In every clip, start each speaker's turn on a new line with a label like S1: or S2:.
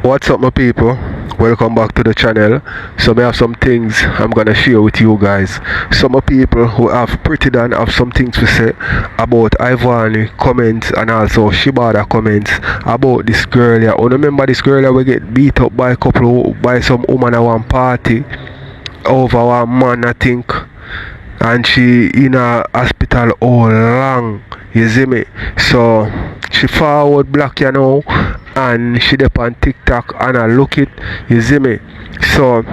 S1: What's up, my people? Welcome back to the channel. So I have some things I'm gonna share with you guys. Some people who have pretty done have some things to say about Ivany comments and also Shibada comments about this girl here. I remember this girl here we get beat up by a couple by some woman at one party over one man, I think, and she in a hospital all long. You see me? So she forward black, you know, and she dep on TikTok and I look it. You see me? So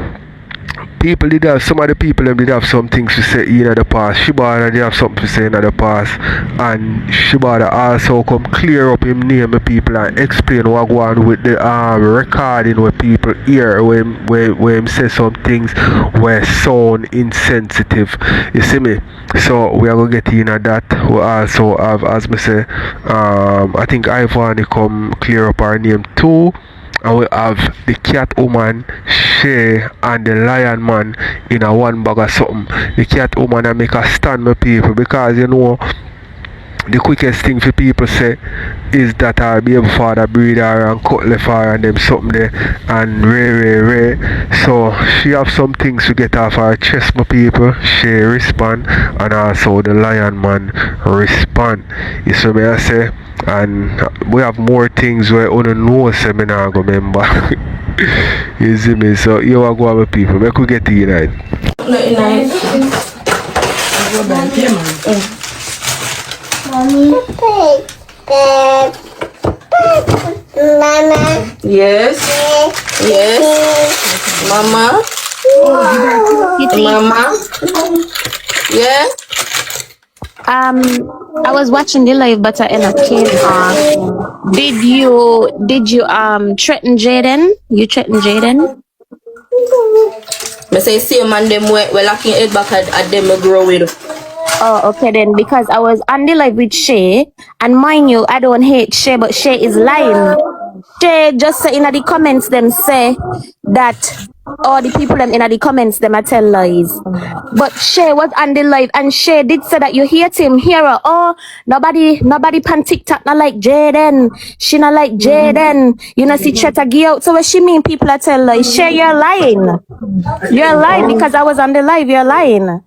S1: people did have some of the people them did have some things to say in the past. Shibada did have something to say in the past, and Shibada also come clear up him name the people and explain what go on with the recording where people hear when him say some things where sound insensitive. You see me? So we are gonna get in at that. We also have, as me say, I think Ivany come clear up her name too. And we have the cat woman, Shay, and the lion man in a one bag of something. The cat woman I make a stand my people, because you know the quickest thing for people say is that our baby father breed her and cut left her and them something there and ray. So she have some things to get off her chest, my people. She respond, and also the lion man respond. You see me I say? And we have more things where on no seminar go remember. You see me? So you are go with people. We could get in it.
S2: Mommy. Mama.
S3: Yes. Yes. Mama. Mama. Yeah.
S4: I was watching the live, but I ended up came on. Did you threaten Jayden? You threatened Jayden?
S3: Me say see man them we locking head back at them we grow with.
S4: Oh, okay then, because I was on the live with Shay, and mind you, I don't hate Shay, but Shay is lying. Shay just say in the comments them say that all the people them in the comments them I tell lies. But Shay was on the live and Shay did say that you hate him. Hear her, oh, nobody pan TikTok not like Jayden. She not like Jayden. You know see Cheta give out. So what she mean people I tell lies? Shay, you're lying. You're lying because I was on the live, you're lying.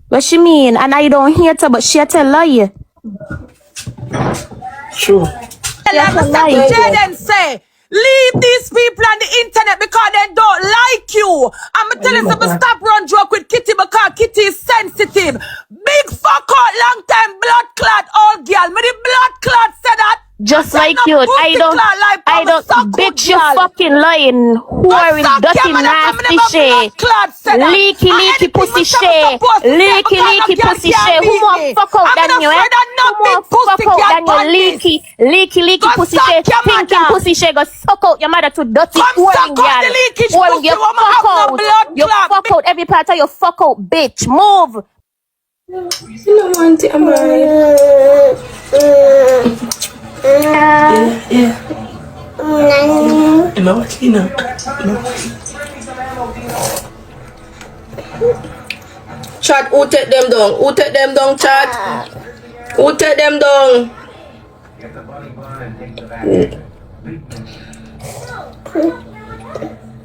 S4: What she mean? And I don't hear her, but she tell lie.
S3: True.
S5: Jayden say, leave these people on the internet because they don't like you. I'm telling you to stop run joke with Kitty because Kitty is sensitive. Big fuck out long time blood clot old girl. Me the blood clot said that.
S4: Just like you, I don't, bitch, you fucking lying, whoring, dirty, nasty shit, leaky pussy shit, leaky pussy shit. Who more fuck out than you, eh? Who more fuck out than you, leaky pussy shit, stinking pussy shit, go suck out your mother to dirty whoring girl, whoring, you fuck out, you fuck out every part of your fuck out, bitch, move.
S3: You don't want it, Amari. Yeah. Am I watching now? Chat, who take them down? Who take them down, chat? Who take them down?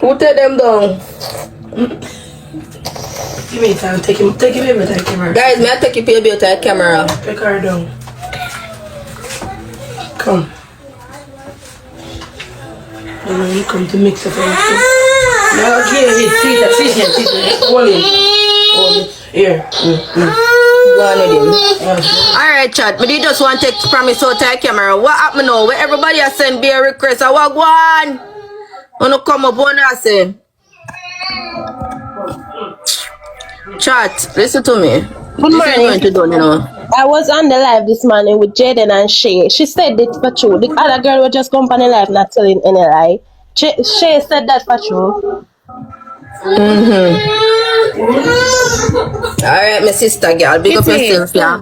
S3: Who take them down?
S6: Give me time, take him with that camera.
S3: Guys, may I take your baby with that camera?
S6: Take her down. Come. And then you come to mix up everything. Now, okay, see that. Hold it. Here.
S3: Go on with him. Alright, chat, but you just want to take promise out that camera. What happened now? Where everybody has sent be a request. I walk one. Wanna come up one and say. Chat, listen to me.
S7: Good morning.
S3: To do, you know.
S7: I was on the live this morning with Jayden and Shay. She said it for true. The other girl was just come on the live not telling any lie. Shay said that for true.
S3: Alright, my sister girl, big up yourself, yeah.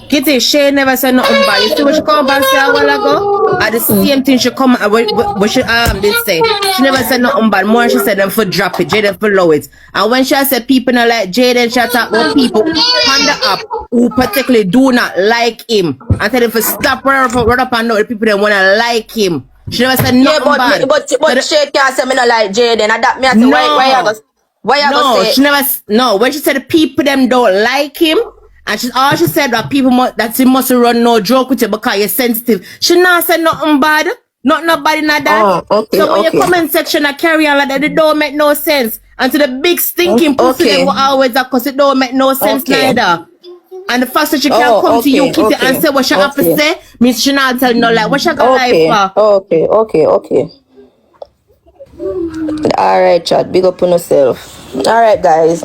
S8: Kitty, she never said nothing bad. You see what she come back say a while ago? At the same thing she come what she did say. She never said nothing bad. More she said them for drop it, Jayden for low it. And when she said people not like Jayden, she talk about people on the app who particularly do not like him. And tell them for stop right up and know the people that wanna like him. She never said
S3: Yeah,
S8: nothing bad.
S3: but she can't say me not like Jayden. And that me I say, why you gonna say?
S8: She never. No, when she said the people them don't like him, and she said that people that he must run no joke with you because you're sensitive. She not said nothing bad. Not bad in that.
S3: Oh, okay,
S8: so when
S3: okay.
S8: your comment section a carry on like that, it don't make no sense. And to the big stinking pussy them will always that cause it don't make no sense neither. And the fact that she can't come to you, Kitty, and say what she have to say, means she not telling no lie. What she got lie for?
S3: Okay. Alright, chat. Big up on yourself. Alright, guys.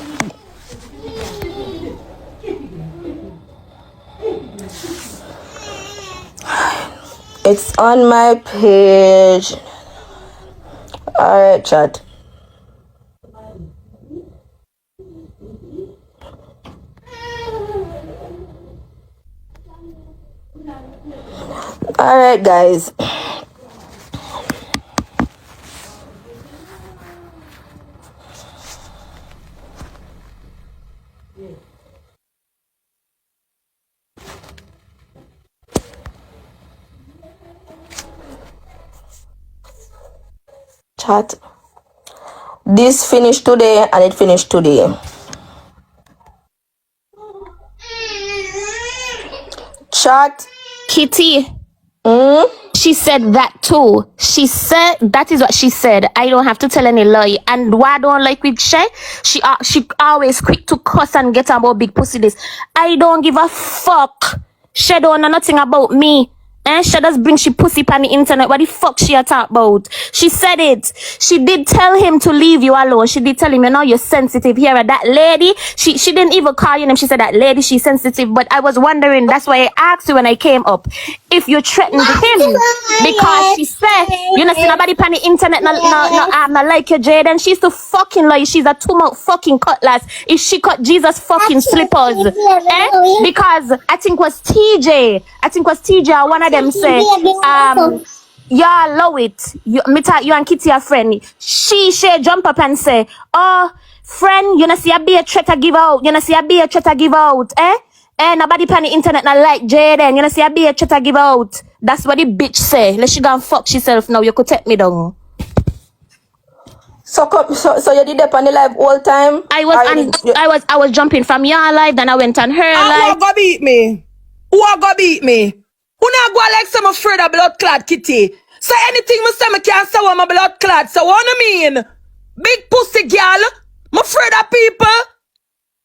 S3: It's on my page. Alright, chat. Alright, guys. Chat. This finished today and it finished today. Chat.
S4: Kitty. She said that too. She said that is what she said. I don't have to tell any lie. And why I don't like with Shay? She always quick to cuss and get about big pussy this. I don't give a fuck. She don't know nothing about me. She just bring she pussy on the internet. What the fuck she a talk about? She said it. She did tell him to leave you alone. She did tell him, you know, you're sensitive here. That lady, she didn't even call your name. She said that lady, she's sensitive. But I was wondering, that's why I asked you when I came up, if you threatened him. Because she said, you know, see nobody on the internet no like your Jayden. She's to fucking lie. She's a 2-mouth fucking cutlass. If she cut Jesus fucking slippers. Because I think was TJ. One of them say, y'all love it. You and Kitty are friend. She jump up and say, oh, friend, you know see a be a threat to give out. Nobody on the internet not like Jayden. You know see a be a threat to give out. That's what the bitch say. Let she go and fuck herself now. You could take me down.
S3: So you did that on the live all time?
S4: I was jumping from your live, then I went on her live.
S5: Who go beat me? Who not go like some afraid of blood clot, Kitty? So anything me say me can't say what my blood clot. So what I mean? Big pussy girl. I'm afraid of people.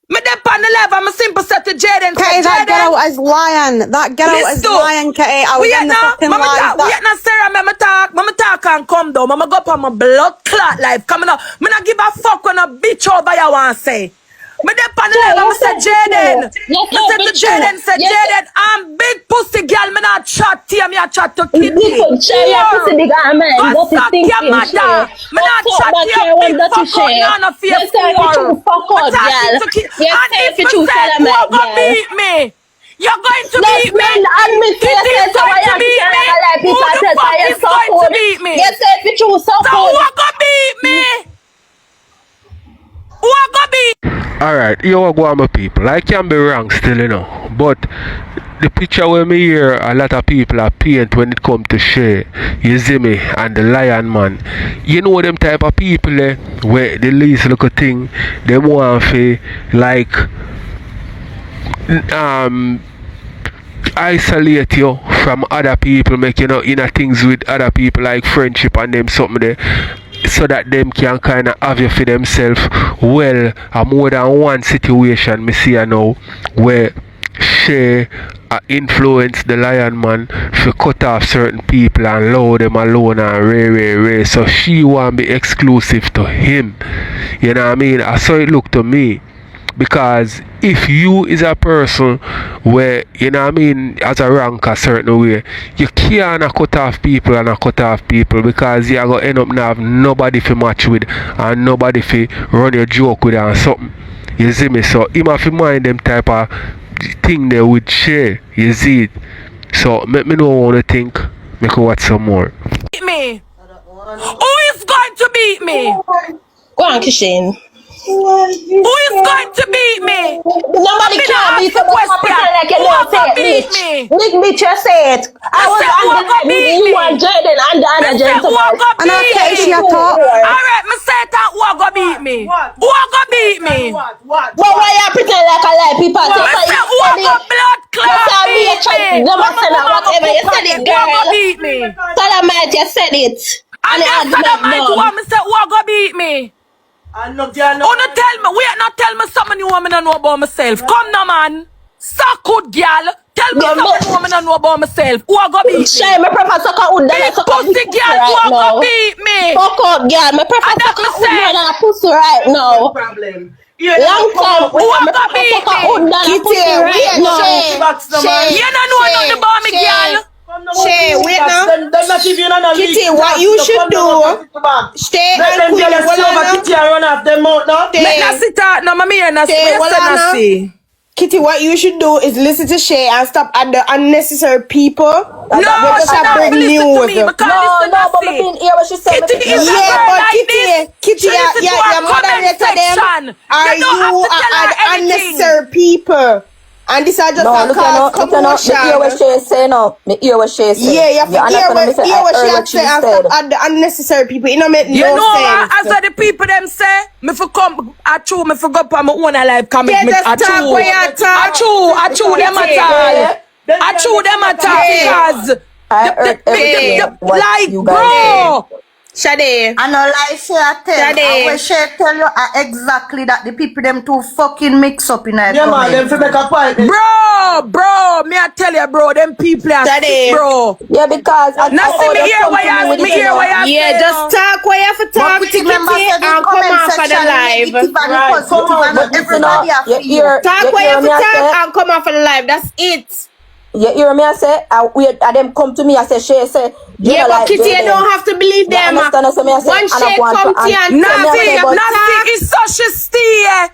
S5: Me dep on the live, I'm a simple set to Jayden.
S9: Kitty, that girl is lying. That girl is lying, Kitty. I was in the fucking live.
S5: We not Sarah, Mama talk and come down. Mama go up on my blood clot live. Coming up. Me not give a fuck when a bitch over you want to say. Me dep on the live, I'm say Jayden. Me say to Jayden, Jayden, I'm big pussy girl. Me not chat to you, me a chat to Kitty.
S7: Share your pussy big arm, man.
S5: Go suck your mother. Me not chat to you, big fuck out, none of you.
S7: Yes, I want to fuck out, girl.
S5: And if you say you are going to beat me, you're going to beat me. Kitty is going to beat me. Who the fuck is going to beat me?
S7: Yes, if you choose so
S5: who are going to beat me? Who are going to beat?
S1: Alright, you are going my people. I can be wrong still, you know. But the picture where me hear a lot of people are paint when it come to Shay, you see me, and the lion man. You know them type of people where the least little thing, they want to like isolate you from other people, make you know inner things with other people like friendship and them something there, so that them can kind of have you for themselves. Well, more than one situation me see now where Shay influence the lion man to cut off certain people and allow them alone and ray. So she want to be exclusive to him. You know what I mean? I saw it look to me. Because if you is a person where, you know what I mean, as a rank a certain way, you can't cut off people because you're going to end up not have nobody to match with and nobody to run your joke with and something. You see me? So him have to mind them type of thing they would share. You see it? So make me know what to think. Make me watch some more.
S5: Beat me. Who is going to beat me?
S7: Go on, Kishin.
S5: Who is going to beat me?
S7: Nobody can beat
S5: ask the
S7: you, but you
S5: question.
S7: pretend like you
S5: Who
S7: don't say
S5: gonna
S7: it,
S5: beat
S7: bitch.
S5: me?
S7: Big bitch, you say it. I was
S5: say
S7: on
S5: who
S7: the
S5: gonna
S7: line with
S5: beat
S7: you
S5: me?
S7: and Jayden and the other
S5: Say who
S7: gentleman.
S5: gonna
S9: And
S5: beat
S9: okay, she
S5: me?
S9: a talk.
S5: Alright, me say that who gonna beat me? Who gonna beat me?
S7: But why you pretend like a lie, people?
S5: Me say who gonna blood
S7: You
S5: clot
S7: said me a
S5: beat
S7: chat,
S5: me?
S7: them a
S5: Come
S7: say
S5: on,
S7: now,
S5: mama
S7: whatever.
S5: put
S7: You
S5: on
S7: said
S5: it.
S7: it,
S5: Who gonna
S7: girl.
S5: beat me?
S7: Salamite, you said it.
S5: And
S7: And the
S5: then
S7: argument
S5: Sodomite
S7: done.
S5: woman say who gonna beat me?
S6: And no girl, no.
S5: Who no tell me? Wait, not tell me something you want me to know about myself. Come now, man. Suck good girl. Tell me
S7: Yeah,
S5: something you want me to know about myself. Who a go beat me?
S7: Shy, me prefer suck a wood than a
S5: Big
S7: suck a big
S5: pussy
S7: pussy
S5: girl. Who
S7: right
S5: a go
S7: now.
S5: beat me?
S7: Fuck up, girl. Me prefer
S5: And that
S7: suck
S5: me
S7: a wood
S5: say.
S7: more than a pussy right now.
S6: Problem. You
S7: Long time,
S5: Who a
S7: me
S5: go
S7: prefer
S5: beat
S7: suck a
S5: me?
S7: wood than a pussy right now.
S5: You don't know nothing about me, girl.
S9: Shay, wait now.
S6: Them not even on a
S9: Kitty,
S6: leak.
S9: what you should do, stay
S6: Let
S9: and
S6: them
S9: Queenie,
S6: jealous over Kitty and run off them mouth now.
S5: Let us sit out. No, mommy, and us.
S9: Shay,
S5: Where
S9: hold
S5: you
S9: on now.
S5: see?
S9: Kitty, what you should do is listen to Shay and stop at the unnecessary people.
S5: No,
S9: We just
S5: she
S9: have
S5: not
S9: bring
S5: listen to
S9: news.
S5: me because listen to
S3: but me
S5: see.
S3: fin hear what she say. Me
S5: Kitty
S3: fin hear
S5: is
S3: what
S5: a
S3: she
S9: Yeah,
S3: say.
S5: girl
S9: but
S5: like
S9: Kitty,
S5: this.
S9: Kitty,
S5: She listen to
S9: your
S5: our comment
S9: moderator them
S5: section.
S9: are
S5: You don't have to tell her anything.
S9: unnecessary people. And this are just
S3: No,
S9: a
S3: look
S9: cause
S3: look me hear what
S9: commotion.
S3: she say now. Me hear what she say.
S9: Yeah, you have to
S3: understand what me say?
S9: hear
S3: I
S9: what she
S3: heard
S9: had
S3: what
S9: to
S3: she
S9: say and
S3: said.
S9: stop at the unnecessary people. It don't make
S5: You
S9: no
S5: know what?
S9: sense.
S5: As the people them say, me for come, I chew, me for go on my own life commitment.
S9: just
S5: I
S9: talk
S5: chew,
S9: where you talk.
S5: I chew them at all. I chew them at all because
S3: I heard everything what
S5: like
S3: you guys say.
S5: bro.
S9: Shade.
S10: I know like she a tell.
S9: Shade.
S10: I wish she tell you exactly that the people them too fucking mix up in her
S6: Yeah, man, them
S10: comment.
S6: fi make a point.
S5: Bro, me I tell you, bro, them people are sick,
S9: Shade.
S5: bro.
S3: Yeah, because I
S5: Now see me
S3: just
S5: hear
S3: come
S5: what
S3: to me
S5: you
S3: with
S5: me
S3: it,
S5: hear what you
S9: Yeah,
S5: say.
S9: just talk where you have to talk
S10: But
S9: to Kitty
S10: remember, say the
S9: and come
S10: comment
S9: off of the
S10: section
S9: live.
S10: negative and
S6: Right,
S10: positive
S6: come on,
S10: and
S3: but listen
S10: everybody
S3: up,
S10: a
S3: you
S10: feel.
S3: hear
S9: Talk where you
S3: hear
S9: have
S3: me
S9: to
S3: I
S9: talk
S3: say.
S9: and come off of the live. That's it.
S3: You hear me I say, them come to me, I say, she say,
S9: Yeah, but
S3: like
S9: Kitty, you
S3: Jayden.
S9: don't have to believe
S3: You
S9: them.
S3: understand what I say?
S9: One
S3: And I
S9: shake
S3: go on
S9: come to you and talk
S3: me I
S9: where
S3: say,
S9: you have
S3: but
S9: to talk.
S5: It's such a steer.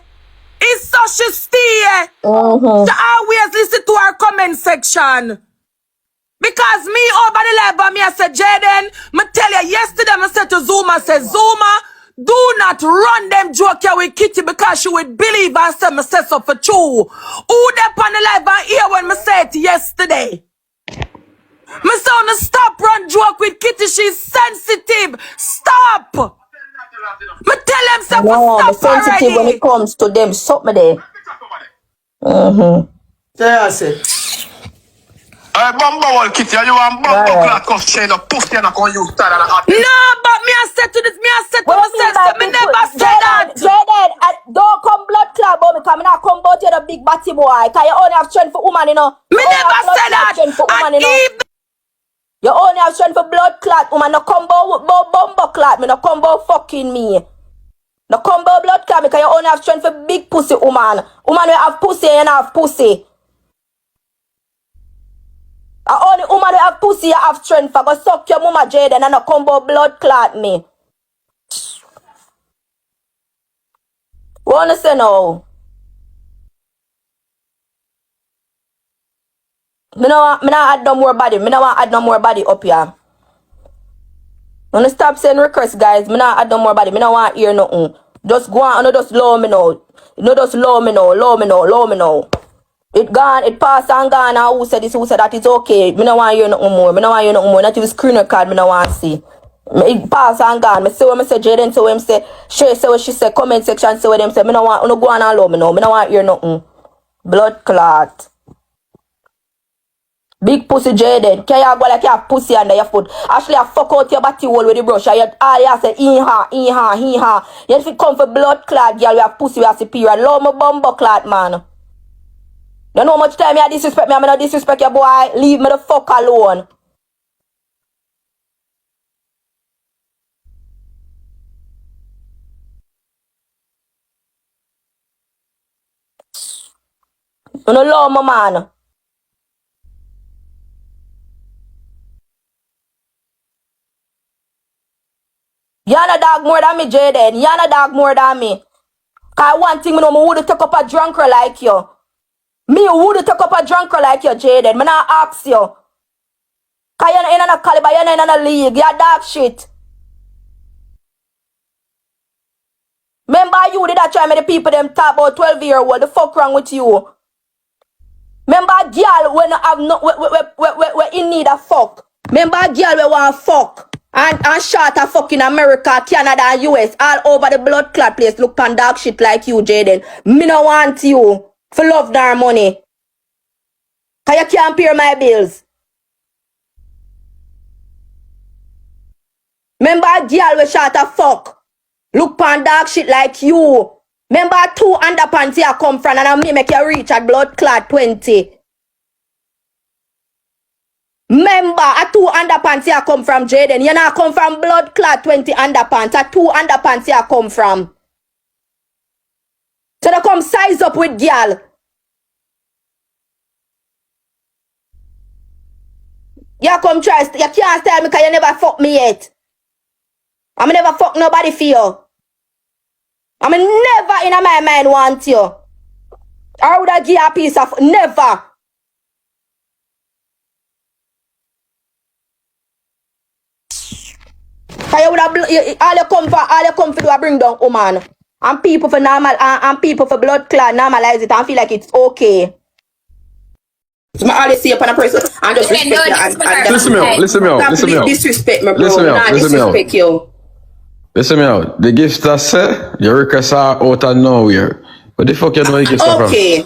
S5: It's such a steer. To always listen to our comment section. Because me over the live by me, I said, Jayden, me tell you, yesterday I said to Zuma, I said, Zuma, do not run them joke here with Kitty because she would believe and say me say so for true. Who they on the live and hear when me say it yesterday? Me say on stop run joke with Kitty, she's sensitive. Stop! Me tell them say
S3: no, I'm
S5: stop
S3: sensitive when
S5: already.
S3: it comes to them. Something there.
S6: Yeah, I say.
S1: Bumble Kitty, you want bumble clock of chain of pussy and I can use that and a
S5: No, but me I said to this, me I said to myself, me never said that.
S3: Jayden, don't come blood club, but me come not come out here the big batty boy. Cause you only have strength for woman, you know.
S5: Me never said that.
S3: Strength for woman, you
S5: And
S3: know.
S5: even
S3: You only have strength for blood clot, woman. No combo bumbo clot, me no combo fucking me. No combo blood clot, because you only have strength for big pussy, woman. Woman, you have pussy, you don't have pussy. Only woman who have pussy, you have strength for go suck your mama Jayden and no combo blood clot me. What wanna say now? Me no add no more body. Me no want add no more body up here. Wanna stop saying request, guys. Me no add no more body. Me no want hear nothing. Just go on and just low me now. No just low me now. It gone, it passed and gone. And who said this, who said that, it's okay. Me no want hear nothing more. Not even screen record, me no want see. It passed and gone. Me see what me say, Jayden say what him say. She say what she say, comment section say what them say. Me no want, no go on and low me now. Me no want hear nothing. Blood clot. Big pussy Jayden. Can you go like you have pussy under your foot? Actually, I fuck out your body hole with the brush. And you say, in-ha. You if it come for blood clot, girl, we have pussy, we have superior. Love me bumbo clot, man. You know how much time you disrespect me, I'm not disrespect your boy. Leave me the fuck alone. You know love me, man. You're not dog more than me, Jayden. You're not dog more than me. Cause one thing, me know, me would take up a drunker like you. Me would take up a drunker like you, Jayden. Me not ask you. Cause you're not in a caliber, you're not in a league. You're dog shit. Remember you did that try me the people them talk about 12-year-old. The fuck wrong with you? Remember a girl when have no we in need of fuck. Remember a girl we want fuck. And shot a fuck in America, Canada and US. All over the blood clot place. Look pan dog shit like you, Jayden. Me no want you for love nor money. Cause you can't pay my bills. Remember a girl we shot a fuck. Look pan dog shit like you. Remember 2 underpants here come from and I may make you reach at blood clot 20. Remember a 2 underpants here come from Jayden. You not come from blood clot 20 underpants. A 2 underpants here come from. So they come size up with girl. You come try. You can't tell me because you never fuck me yet. I never fuck nobody for you. I never in my mind want you. I would have give you a piece of never. Cause you would have all you come for do a bring down woman. And people for normal and people for blood clot normalize it and feel like it's okay. So I always see upon a person and just respect you and
S11: listen me out.
S3: Disrespect me, bro.
S11: Listen me out. Listen me out. The gifts that say your requests are out of nowhere. What the fuck you know the gifts are from? Okay.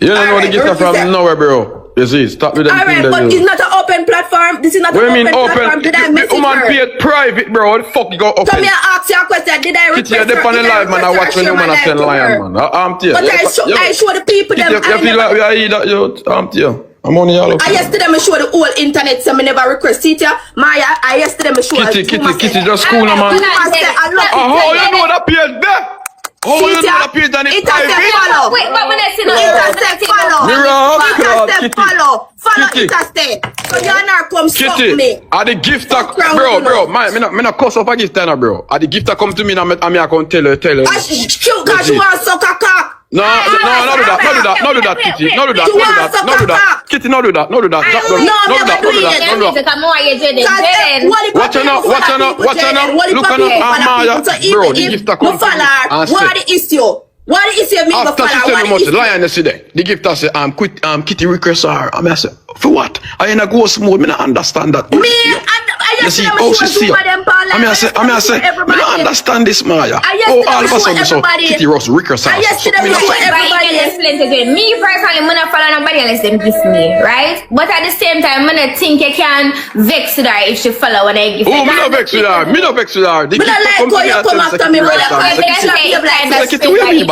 S11: You don't know the gifts are from nowhere, bro. You see, stop with them things.
S3: Alright, but it's not an open platform. This is not an open platform. Did I message
S11: woman
S3: her?
S11: paid private, bro. What the fuck you got open?
S3: So me ask you a question. Did I request her?
S11: Kitty, you're on the live, man. I watch when you man are telling lion, man. I'm here.
S3: But I show the people them.
S11: You feel like we are here that you. I'm here. I'm on the all up.
S3: I yesterday me show the whole internet, so me never request it. Maya, I yesterday me show.
S11: Kitty, just cool, man. How you know that page there? Oh, you know that page and it's private?
S3: Wait, what when I see no interstate follow? Interstate follow interstate. So you're not come stop me.
S11: Are the gift that bro, me not cuss up a gift now, bro. Are the gift that come to me and me I can tell you.
S3: Shoot, cause you want suck a cock.
S11: No, do that, Kitty. No do that. Kitty, no do that. No do that. Watch out. Look on Amaya. Bro, the gift that come to me.
S3: What the issue? What the issue?
S11: After she tell me much, the lion yesterday, the gift I say, Kitty request her. I say, for what? I in a ghost mode. Me not understand that. You see, oh, she see. I say, me not understand this, Maya. Oh, all of a sudden, so Kitty Ross request her.
S2: Everybody explain to you. Me personally, I'm not follow nobody unless them gift me, right? But at the same time, I'm not think you can vex with her if she follow when I give her.
S11: Oh, me not vex with her. Me not vex with her.
S3: Me not like how you come after me, brother.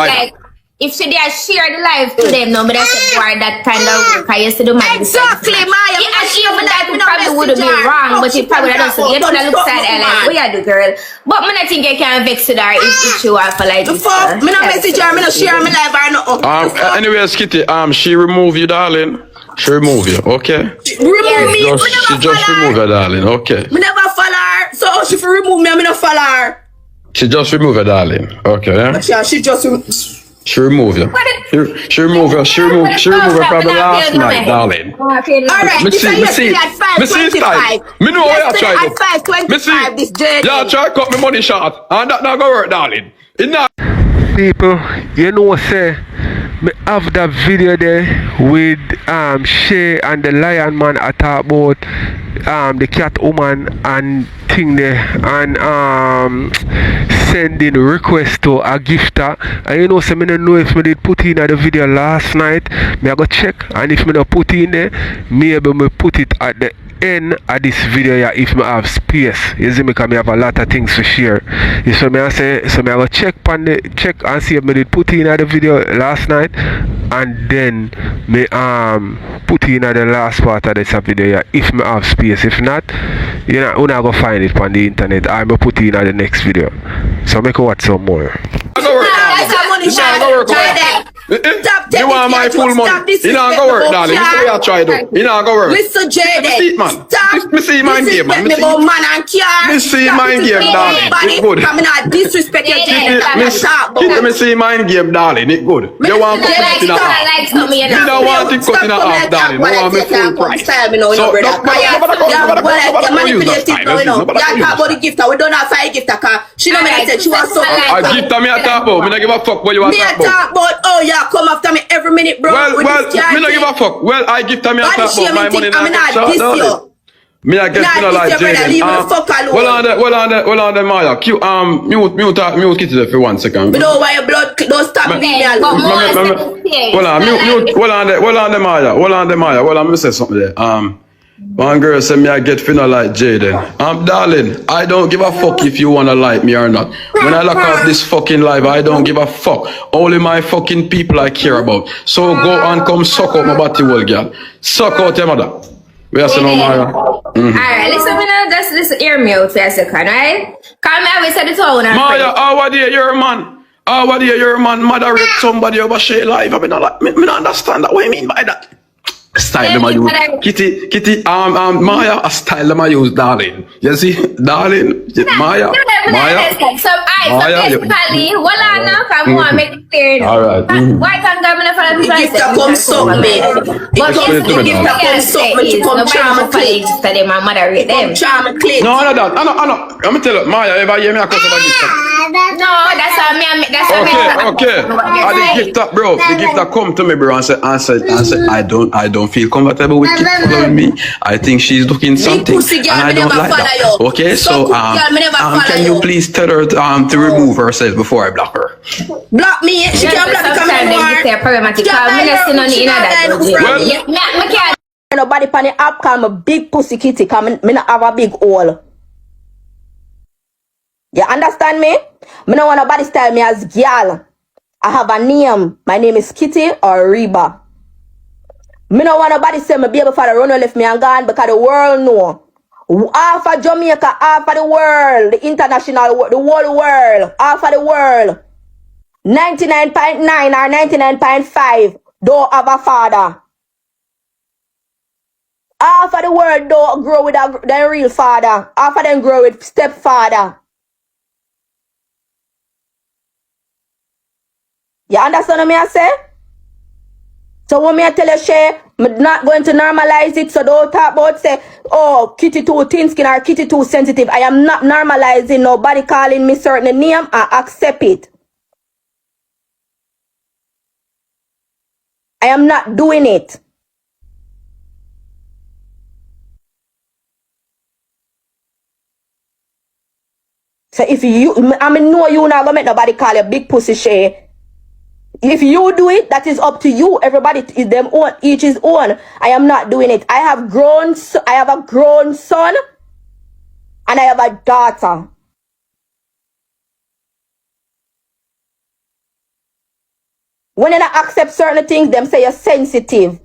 S2: Like, if she did share the life to them, no, but I said why that kind of work. I used to do my
S3: exactly, Maya.
S2: And even that probably wouldn't be wrong, but it probably doesn't. You don't look sad, like, what you do, girl? But I think I can vex with her if she want for like this.
S3: Me not message her, me not share my life or no.
S11: Anyways, Kitty, she remove you, darling. She remove you, okay?
S3: Remove me.
S11: She just remove her, darling, okay?
S3: Me never follow her, so she for remove me, I not follow her.
S11: She just remove her, darling, okay?
S3: Yeah, she just.
S11: She remove you. She remove her from the last night, darling.
S3: Alright,
S11: me see style. Me know why you try to. Me see, you try to cut me money short, and that not gonna work, darling. It not.
S1: People, you know, say, me have that video there with Shay and the lion man at about the cat woman and thing there and sending request to a gifter. And you know, so me don't know if me did put in the video last night. Me I go check, and if me not put in there, maybe me put it at the end of this video, yeah, if me have space. You see me, because me have a lot of things to share. You see me, I say, so me I go check and see if me did put in the video last night, and then me put in the last part of this video, yeah, if me have space. If not, you know, I'm not gonna find it on the internet. I'm gonna put in the next video. So make watch some more.
S10: Stop
S11: You want my full money? You not go work, darling. This is what I try to do. You not go work.
S10: Listen, Jayden.
S11: Stop. Me see mind game, man.
S10: Me about man and car.
S11: Me see mind game, darling. It's good.
S10: I'm not disrespect your Jayden.
S11: Me see mind game, darling. It's good. You want to cut in a half. You don't want to cut in a half, darling. You want me full price. So,
S10: we don't have five gift car. She know me I said she was so
S11: I gift me a talk about. Me not give a fuck what you want to talk about.
S10: Oh yeah, come after me every minute, bro.
S11: Well, me not give a fuck. Well, I gift me a talk about my money now. Me I get to like Jayden. Well on the Maya. Mute Kitty there for 1 second.
S10: Me know why your blood don't stop me alone.
S11: Well on the Maya. Well on me say something there. One girl said me I get finna like Jayden. Darling, I don't give a fuck if you wanna like me or not. When I lock off this fucking live, I don't give a fuck. Only my fucking people I care about. So go and come suck out my body hole, girl. Suck out your mother. Where's the no Maya?
S2: Alright, listen, me now, just listen, hear me out for a second, right? Cause me always said the tone.
S11: Maya, how are you? You're a man. How are you? You're a man. Moderate somebody over share live. I mean, I understand that. What do you mean by that? Style them I use. Kitty, Maya, a style them I use, darling. You see, darling, Maya.
S2: So, basically, what I know, come on, make it clear.
S11: Alright.
S2: Why can't government follow the
S10: Gift that come suck me. The gift that come suck me to come charm and clean.
S2: So they my mother read them.
S10: Charm and clean.
S11: No, I know. I'm tell you, Maya, ever hear me a cuss about gift?
S2: No, that's how me.
S11: Okay. The gift that, bro, the gift that come to me, bro, and said, I don't feel comfortable with Kitty following me. I think she's looking something, and I don't like that. Okay, so can you please tell her to remove herself before I block her?
S10: Block me. She can't block me. Nobody pan the app call me big pussy Kitty. Cause me not have a big hole. You understand me? Me no want nobody style me as girl. I have a name. My name is Kitty or Reba. Me no want nobody say my baby father run left me and gone because the world know. Half of Jamaica, half of the world, the international world, the whole world, half of the world. 99.9 or 99.5 don't have a father. Half of the world don't grow with their real father. Half of them grow with stepfather. You understand what I say? So when I tell you, Shay, I'm not going to normalize it, so don't talk about say, oh, Kitty too thin skin or Kitty too sensitive. I am not normalizing nobody calling me certain name. I accept it. I am not doing it. So if you, I mean, no, you not gonna make nobody call you big pussy Shay. If you do it, that is up to you. Everybody is them own, each his own. I am not doing it. I have a grown son and I have a daughter. When you don't accept certain things, them say you're sensitive.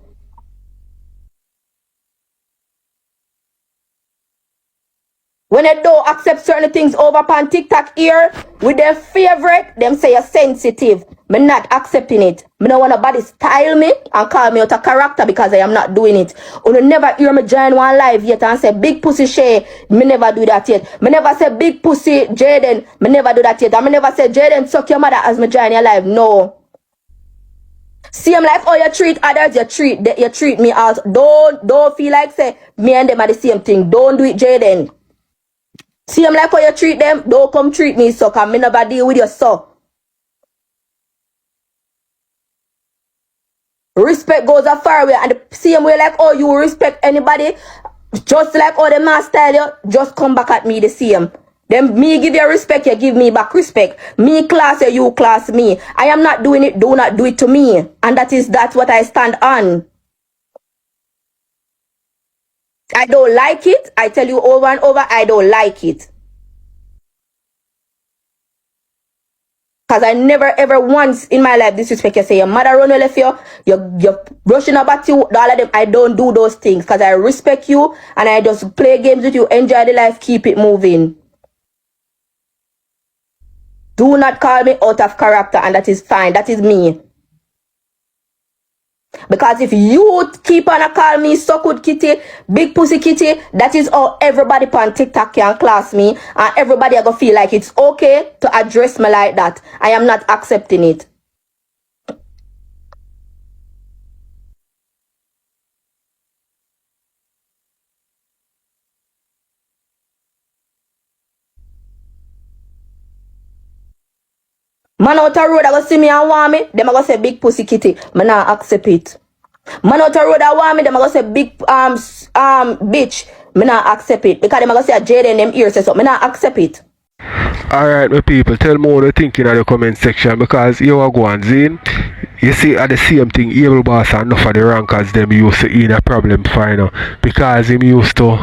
S10: When they don't accept certain things over upon TikTok here, with their favorite, them say you're sensitive. Me not accepting it. Me don't want nobody style me and call me out of character because I am not doing it. You never hear me join one live yet and say big pussy Shay. Me never do that yet. Me never say big pussy Jayden. Me never do that yet. And me never say Jayden suck your mother as me join your live. No. Same like how you treat others, you treat me as. Don't feel like say me and them are the same thing. Don't do it, Jayden. Same like how you treat them, don't come treat me so, cause me never deal with you so. Respect goes a far way, and the same way like how you respect anybody, just like how the man style you, just come back at me the same. Then me give you respect, you give me back respect. Me class you class me. I am not doing it, do not do it to me. And that's what I stand on. I don't like it. I tell you over and over, I don't like it. Because I never ever once in my life disrespect you. Say your mother run left you, you're brushing about you, all of them. I don't do those things because I respect you and I just play games with you, enjoy the life, keep it moving. Do not call me out of character, and that is fine. That is me. Because if you keep on a call me so good kitty, big pussy kitty, that is how everybody on TikTok can class me, and everybody are gonna feel like it's okay to address me like that. I am not accepting it. Man out the road, I go see me and want me, them I go say big pussy kitty. Me not accept it. Man out the road, I want me, them I go say big bitch. Me not accept it. Because them I go say a Jayden them ears say so. Me not accept it.
S1: Alright, my people, tell me what you think in the comment section, because you are going Zine. You see, at the same thing, Able Boss and enough of the rankers them used to in a problem final, because him used to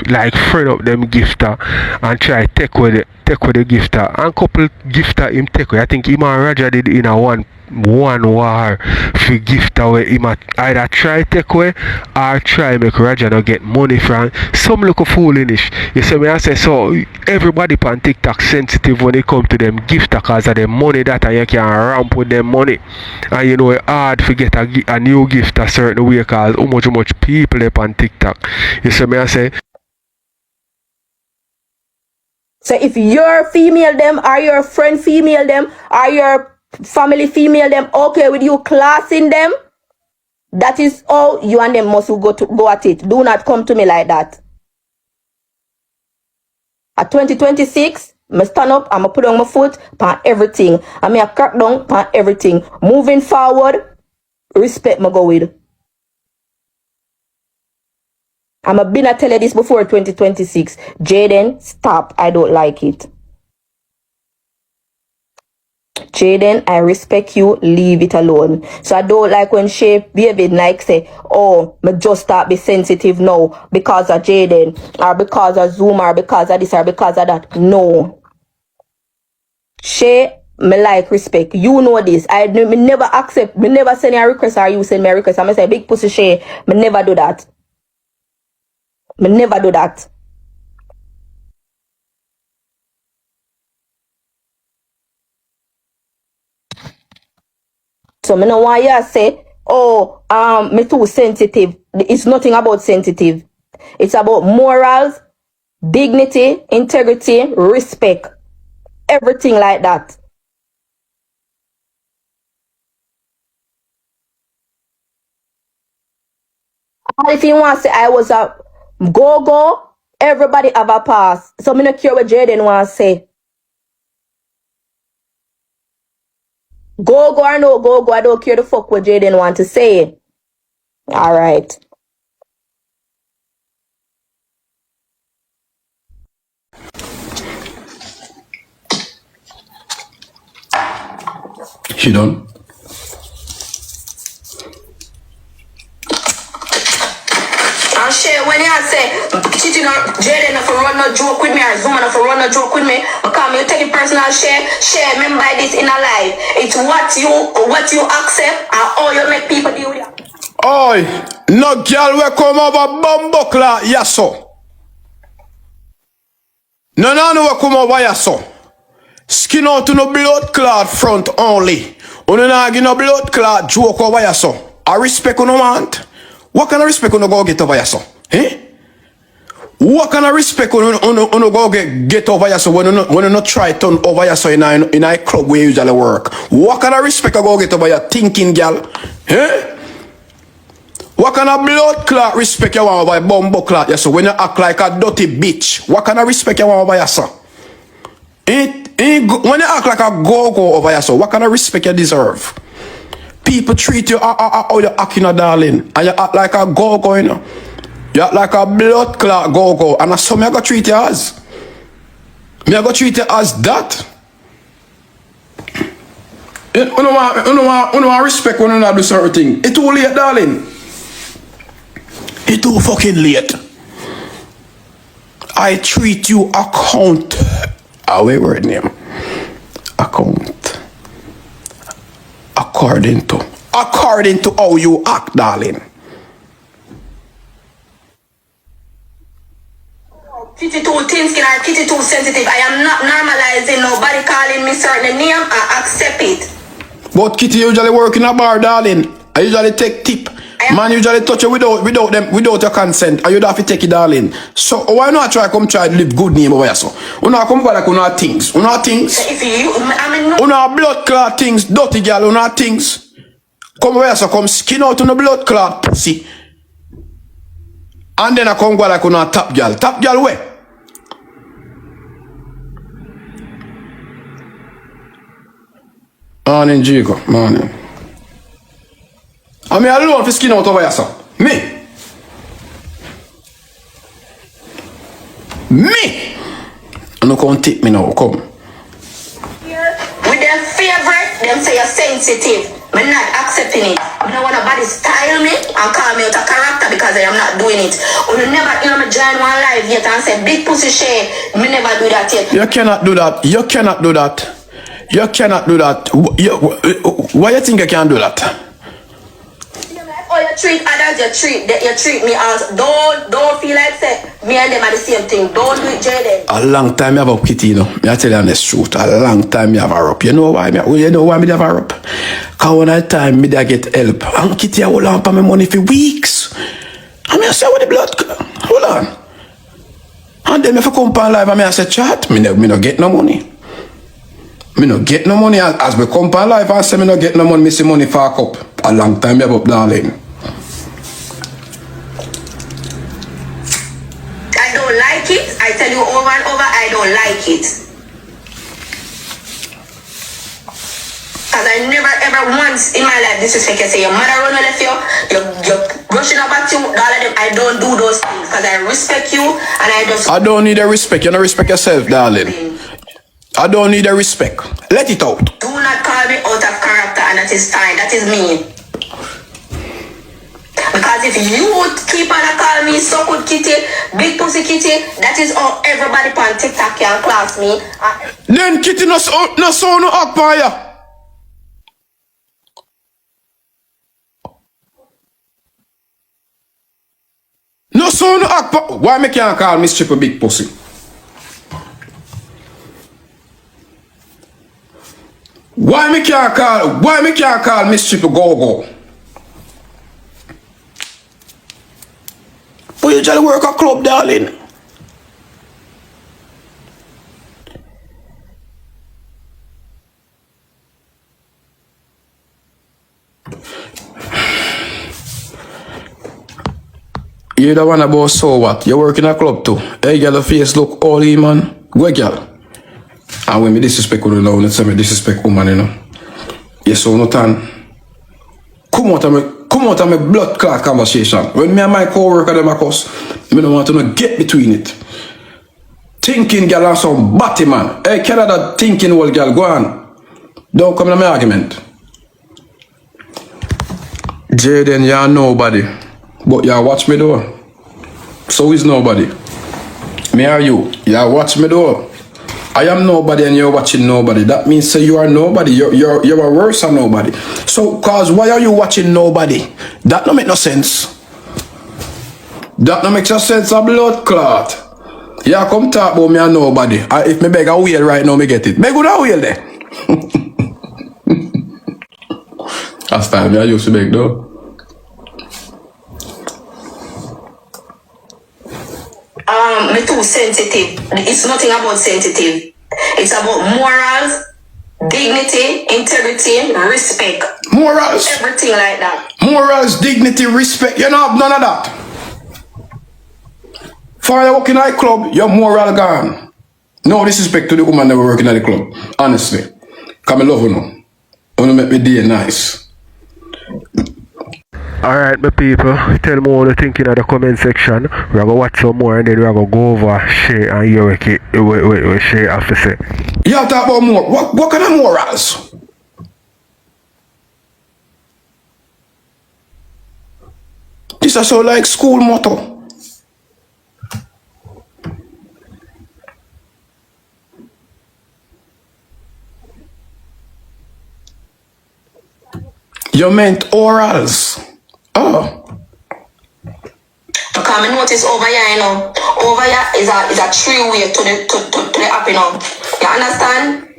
S1: like friend up them gifter and try take with the gifter, and couple gifter him take with. I think him and Roger did in a one war for gifter where him either try take away or try make Roger not get money from. Some look foolish. You see me I say, so everybody on TikTok sensitive when it come to them gifter cause of them money that you can ramp with them money. And you know it's hard to get a new gift a certain way cause how much people up on TikTok. You see me I say.
S10: So if your female them or your friend female them or your family female them okay with you classing them, that is all you and them must go at it. Do not come to me like that. At 2026, I stand up and I put on my foot on everything. And I crack down on everything. Moving forward, respect my go with. I'm been tell you this before 2026. Jayden, stop. I don't like it. Jayden, I respect you, leave it alone. So I don't like when Shay baby like say, oh, me just start be sensitive now because of Jayden or because of Zoom or because of this or because of that. No. Shay, me like respect. You know this. Me never accept, me never send you a request or you send me a request. I'm say big pussy Shay, me never do that. Me never do that. So me no want you to say, oh, me too sensitive. It's nothing about sensitive. It's about morals, dignity, integrity, respect. Everything like that. And if you want to say I was a go-go, everybody have a pass. So me no care what Jayden want to say. Go or no go, I don't care the fuck what Jayden want to say. Alright.
S11: She done?
S10: And Shay, when you say, cheating on Jayden if you run no joke with me or Zoom if you run no joke with me, because you take it personal, Shay, remember this in a life. It's what you accept and how you make people deal with you.
S11: Oi, no girl will come over bumbuckler, yes so. No will come over, yes so. Skin out to no blood clot front only. Uno na give no blood clot joke over, yes so. I respect uno want. What kind of respect uno go get over, yes so? Eh? What kind of respect uno go get over, yes so when you not try turn over, yes so in a club where you usually work? What kind of respect I go get over your thinking girl? Eh? What kind of blood clot respect you want by bumbo clot, yes, so when you act like a dirty bitch? What kind of respect you want by yourself? When you act like a go-go over yourself, what kind of respect you deserve? People treat you how you act, you know, darling, and you act like a go-go, you know. You act like a blood clot go-go, and that's how me I go treat you as. Me I go treat you as that. You don't want respect when you not do certain thing. It's too late, darling. It's too fucking late. I treat you account. Our word name. Account. According to how you act, darling.
S10: Kitty too thin skin or Kitty too sensitive. I am not normalizing nobody calling me certain name. I accept it.
S11: But Kitty usually work in a bar, darling. I usually take tip. Man usually touch you without your consent. And you don't have to take it, darling. So why not try to live good name over here, so? You know, come back, you know things. You know things. You know blood clot things, dirty girl, you know things. Come over here, so come skin out on the blood clot pussy. And then I come go like you know top girl. Top girl where? Morning, Jigo. Morning. I'm alone for skin out over here, sir. Me. And you can't take me now, come.
S10: With their favorite, them say you're sensitive. I'm not accepting it. I don't want nobody style me and call me out a character because I am not doing it. Or you never hear me join one live yet and say, big pussy share. Me never do that yet.
S11: You cannot do that. You cannot do that. You cannot do that. Why you think I can do that?
S10: Oh, you treat others, you treat me as don't feel like say me and them are the same thing. Don't do it, Jayden.
S11: A long time you have up Kitty, you know. I tell you the truth. A long time you have her up. You know why me have her up? Cause when I time me I get help. And Kitty I hold on for my money for weeks. And I say with the blood. Hold on. And then if I come on live and I say chat, me no get no money. Me no get no money as we come on live and say me no get no money, me see money fuck up. A long time you have up, darling.
S10: I don't like it. I tell you over and over, I don't like it. Because I never ever once in my life disrespect you. Say your mother run left you, you're rushing about you, all of them. I don't do those things because I respect you and I just...
S11: I don't need a respect. You don't respect yourself, darling. I don't need a respect. Let it out.
S10: Do not call me out of character, and that is fine. That is me. Because if you would keep on call me so good kitty, big pussy kitty, that is how everybody on TikTok can class me.
S11: Then kitty no up fire. No so no up. Why me can't call me strip a big pussy? Why me can't call Miss Strip a go-go? But you usually work a club, darling. You the one about so what? You work in a club too. Hey girl, the face look all in, man. Go girl. And when me disrespect you now, let's say me disrespect woman, you know. Yes, so no time. Come out of my blood clot conversation. When me and my co-worker them a cuss, me don't want to no get between it. Thinking girl and some batty man. Hey, Canada thinking old girl, go on. Don't come in my argument. Jayden, you're nobody. But you watch me though. So is nobody. Me or you? You watch me though. I am nobody and you're watching nobody. That means say you are nobody. You're a worse than nobody. So cause why are you watching nobody? That don't make no sense. That don't make no sense. A blood clot. Yeah, come talk about me and nobody. If me beg a wheel right now, me get it. Beg with a wheel there. That's time I used to beg though.
S10: Me too sensitive. It's nothing about sensitive. It's about morals, dignity, integrity, respect.
S11: Morals.
S10: Everything like that.
S11: Morals, dignity, respect. You don't have none of that. For you work in a club, your moral gone. No disrespect to the woman that working at the club. Honestly. Because I love you now. You want to make me day nice.
S1: Alright, my people, tell me what you think in the comment section. We're going to watch some more and then we're going to go over Shay and hear what Shay have to say.
S11: You have to talk about more. What kind of morals? This is so like school motto. You meant orals. Oh.
S10: Because I notice over here, you know, over here is a three-way to the app, you know. You understand?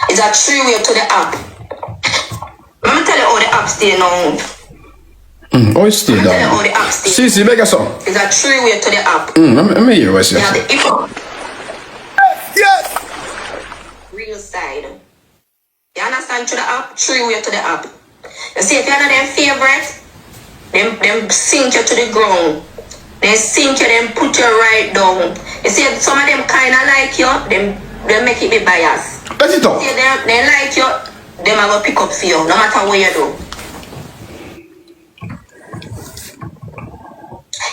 S10: It's a three-way to the app. Let me tell you how the apps there now.
S11: Oh, it's still down.
S10: How the app stay.
S11: See, make a song.
S10: It's a 3-way to the app.
S11: Let me hear what you
S10: You have
S11: say.
S10: the info.
S11: Yes!
S10: Real side. You understand to the app? 3-way to the app. You see, if you're not their favorite, them sink you to the ground. They sink you, them put you right down. You see, some of them kind of like you, they make it be biased.
S11: Let it up.
S10: See, they like you, them are going to pick up for you, no matter what you do.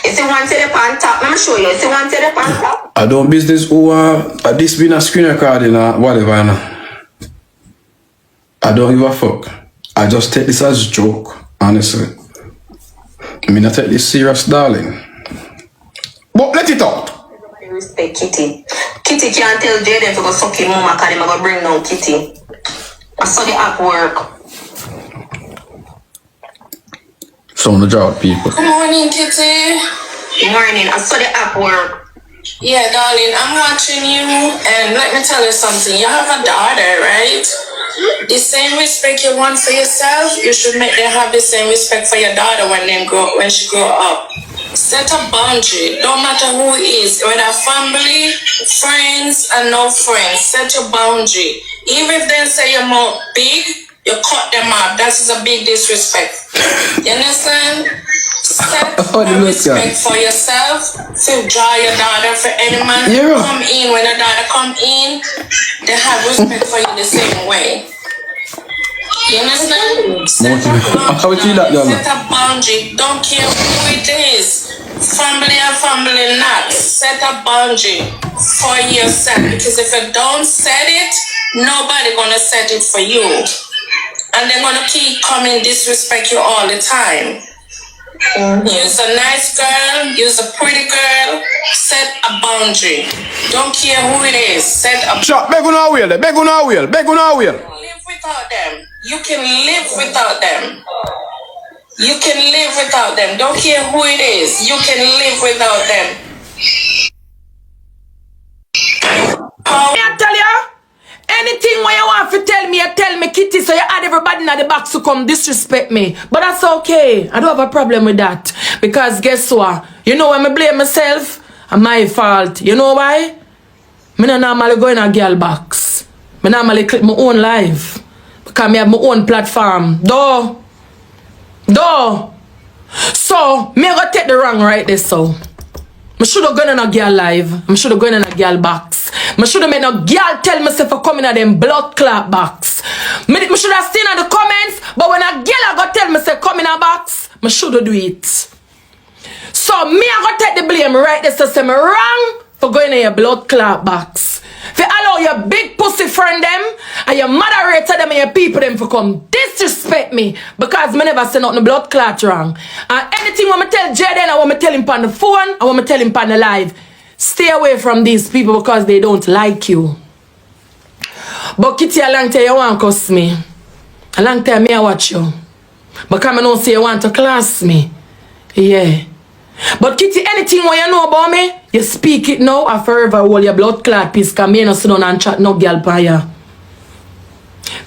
S10: You see one to the pan top, let me show you. You see one to the pan top?
S11: I don't business who this been a screen recording or whatever. I don't give a fuck. I just take this as a joke, honestly. I mean, I take this serious, darling. But let it out.
S10: Everybody respect Kitty. Kitty can't tell Jayden to go suck him mama because I'm going to bring down Kitty. I saw the app work.
S11: So on the job, people.
S12: Good morning, Kitty.
S10: Good morning. I saw the app work.
S12: Yeah, darling, I'm watching you, and let me tell you something. You have a daughter, right? The same respect you want for yourself, you should make them have the same respect for your daughter when she grow up. Set a boundary. Don't matter who it is, whether family, friends, and no friends. Set your boundary. Even if they say you're more big, you cut them off. That is a big disrespect. You understand? Set respect for yourself. To draw your daughter for any man come in. When a daughter come in, they have respect for you the same way. You understand? Set a boundary. Don't care who it is. Family or family not. Set a boundary for yourself. Because if you don't set it, nobody gonna set it for you. And they're gonna keep coming disrespect you all the time. You's a nice girl, you's a pretty girl. Set a boundary. Don't care who it is. Set a
S11: Shut, beg on our wheel.
S12: Live without them. You can live without them. You can live without them. Don't care who it is. You can live without them.
S5: I tell you, anything when you want to tell me, Kitty, so you add everybody in the box to come disrespect me. But that's okay. I don't have a problem with that. Because guess what? You know when I blame myself, it's my fault. You know why? I don't normally go in a girl box. I normally click my own live. Because I have my own platform. Though. So, me go take the wrong right there, so. I should have gone in a girl live. I should have gone in a girl box. I should have made a girl tell myself for coming at them blood clot box. I should have seen in the comments, but when a girl got tell myself come in a box, I should have do it. So me I got take the blame right there, so say me wrong for going in your blood clot box. If you allow your big pussy friend them and your moderator them and your people them for come disrespect me because me never say nothing blood clot wrong. And anything when me tell Jayden, I want me tell him on the phone, I want me tell him on the live. Stay away from these people because they don't like you. But Kitty, a long time you want to cuss me. A long time me I watch you. Because I don't say you want to class me. Yeah. But Kitty, anything what you know about me, you speak it now or forever hold your blood clot piece because me no sit down and chat no girl pa ya.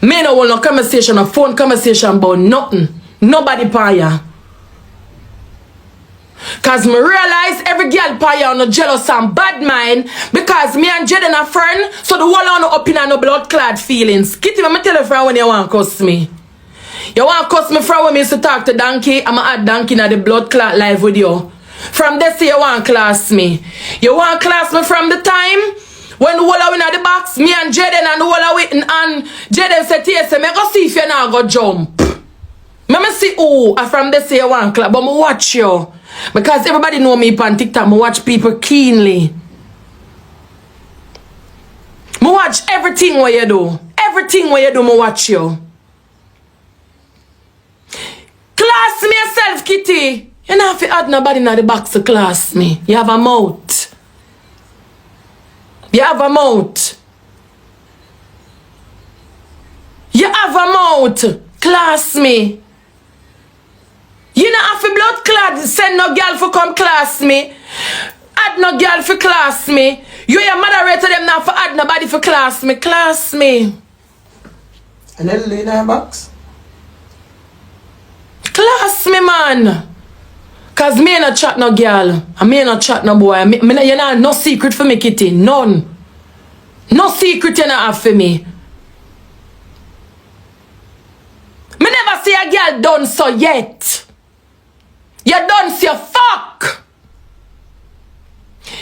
S5: Me no hold no conversation, no phone conversation about nothing. Nobody pa ya. Cause me realize every girl pa ya no jealous and bad mind because me and Jayden a friend, so the whole on up in no blood clot feelings. Kitty, me tell you friend when you want to cuss me. You want to cuss me friend when me used to talk to Donkey, I'ma add Donkey in the blood clot live with you. From this you want to class me. You want to class me from the time when the whole of in the box, me and Jayden and the whole of it and Jayden said yes, me go see if you now go jump. Me see who from this you want to class, but me watch you. Because everybody know me on TikTok, me watch people keenly. Me watch everything what you do. Everything what you do, me watch you. Class me yourself, Kitty. You don't have to add nobody in the box to class me. You have a mouth. You have a mouth. You have a mouth. Class me. You don't have to blood clot. Send no girl for come class me. Add no girl for class me. You your moderator them not for add nobody for class me. Class me.
S6: And then lay in a box.
S5: Class me, man. Cause me not chat no girl. And me not chat no boy. You know, no secret for me, Kitty. None. No secret you not have for me. Me never see a girl done so yet. You done so fuck.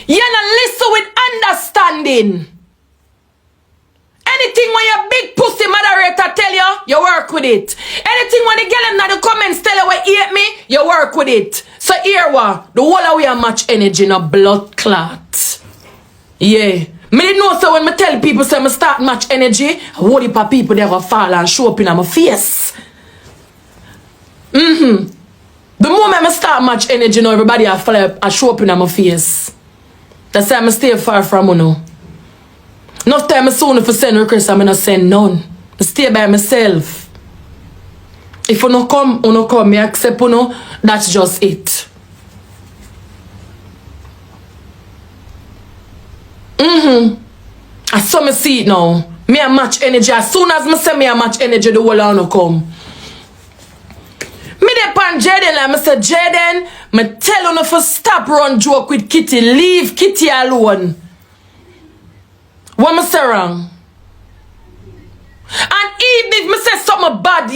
S5: You not listen with understanding. Anything when your big pussy moderator tell you, you work with it. Anything when the girl in the comments tell you what hate me, you work with it. So here what? The whole of we are much energy in a blood clot. Yeah. Me didn't know so when me tell people say me start much energy, a whole heap of people they go fall and show up in my face. The moment I start much energy now, everybody I fall I show up in my face. That's why I stay far from you now. Enough time I soon for send requests, I'm not send none. I stay by myself. If you no come, me accept you no, that's just it. I saw me see it now. Me a match energy. As soon as me say me a match energy, the whole no come. Me dey pan Jayden like me say Jayden, me tell you to stop run joke with Kitty. Leave Kitty alone. What me say wrong? And even if me say something bad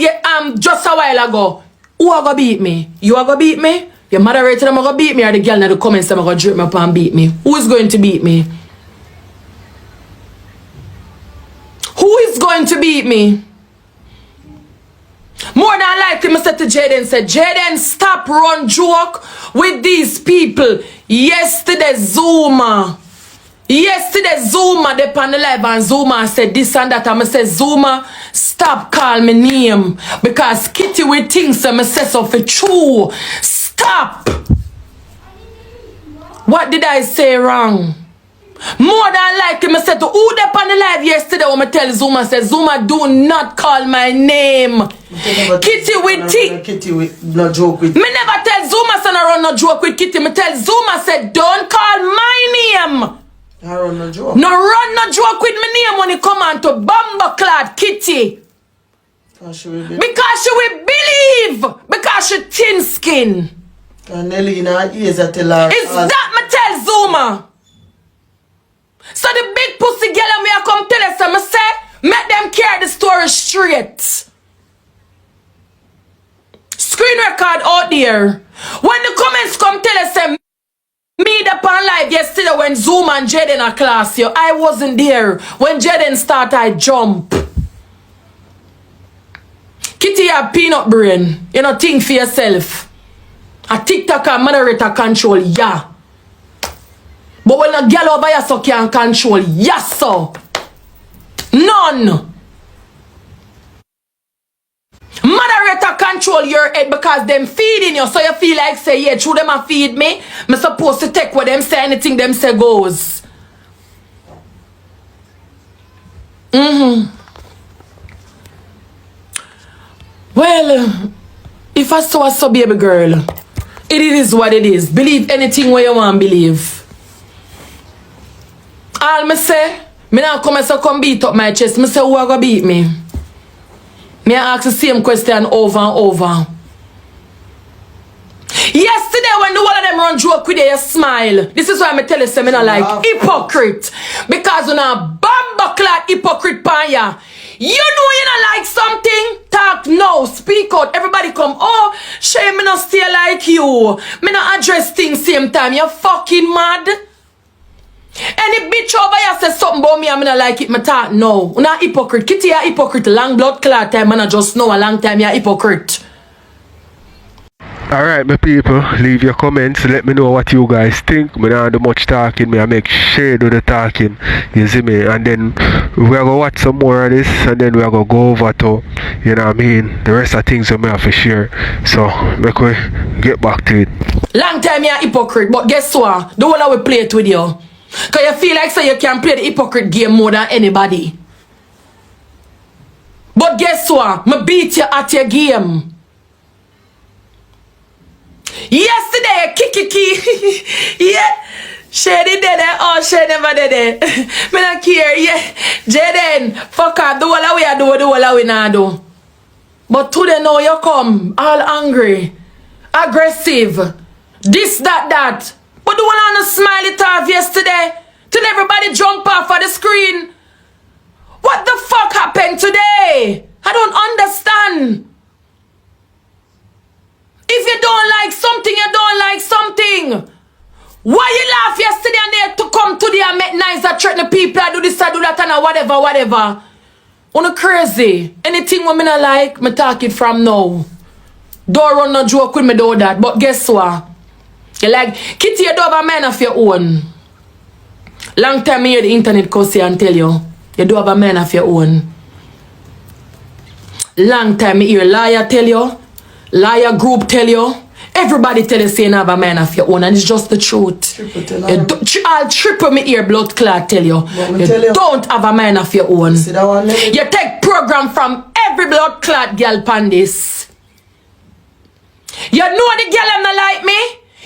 S5: just a while ago, who are gonna beat me? You are gonna beat me? Your moderator them are gonna beat me, or the girl in the comments them are gonna drip me up and beat me? Who is going to beat me? Who is going to beat me? More than likely, I said to Jayden, Jayden, stop run joke with these people. Yesterday, Zuma, they on the live and Zuma said this and that. And I said, Zuma, stop call me name. Because Kitty will think so I say so for true. Stop. What did I say wrong? More than likely, I said to who they on the live yesterday when I tell Zuma, Zuma, do not call my name. Kitty with T.
S6: Kitty with no joke with.
S5: Me never tell Zuma son I run no joke with Kitty. Me tell Zuma said don't call my name.
S6: I run no joke.
S5: No run no joke with me name when it come on to Bamba clad Kitty. Because she will believe. Because she thin skin.
S6: And Nelly in her ears I tell her.
S5: Is that me tell Zuma? So the big pussy girl and me I come tell us, I say, make them carry the story straight. Screen record out there. When the comments come tell us, say, me the pan live yesterday when Zoom and Jayden are class, yo, I wasn't there. When Jayden start, I jump. Kitty have peanut brain. You know, think for yourself. A TikTok and moderator control, yeah. But when a girl over here so can control, yes sir. None. Moderator control your head because them feeding you. So you feel like say, yeah, true them a feed me. I'm supposed to take what them say, anything them say goes. Well, if I saw baby girl, it is what it is. Believe anything where you want to believe. All me say, me now come beat up my chest. Me say, who are gonna beat me? Me ask the same question over and over. Yesterday when the one of them run joke with you smile. This is why I tell you say me not like hypocrite. Because when a bamba clad hypocrite pan ya, you know you not like something, talk no, speak out. Everybody come, oh, shame me not stay like you. Me not address things same time. You fucking mad. Any bitch over here says something about me, I'm not like it, my talk no. You're not hypocrite. Kitty a hypocrite. Long blood clot time, and I just know a long time you're hypocrite.
S1: Alright, my people, leave your comments. Let me know what you guys think. Me not do much talking. Me I make shade do the talking. You see me? And then we are gonna watch some more of this, and then we are gonna go over to, you know what I mean, the rest of things we may have to share. So make we get back to it.
S5: Long time you're hypocrite, but guess what? The one that we play it with you. Cause you feel like so you can play the hypocrite game more than anybody. But guess what? Me beat you at your game. Yesterday, kiki. Yeah. Shady did it. Oh, she never did it. Me not care. Yeah. Jayden, fuck up. Do all we are do, do all we not do. But today now you come all angry, aggressive, this, that. But the one on the smile it off yesterday till everybody jump off of the screen. What the fuck happened today? I don't understand. If you don't like something, you don't like something. Why you laugh yesterday and there to come today and make nice and threaten the people and do this and do that and whatever. On crazy. Anything what me not like, me talk it from now. Don't run no joke with me do that. But guess what? You like, Kitty, you don't have a man of your own. Long time me hear the internet cuss you and tell you do have a man of your own. Long time me hear liar tell you, liar group tell you, everybody tell you say you have a man of your own, and it's just the truth. I'll triple me ear blood clot tell you. You don't have a man of your own. You take program from every blood clot girl pan this. You know the girl them not like me?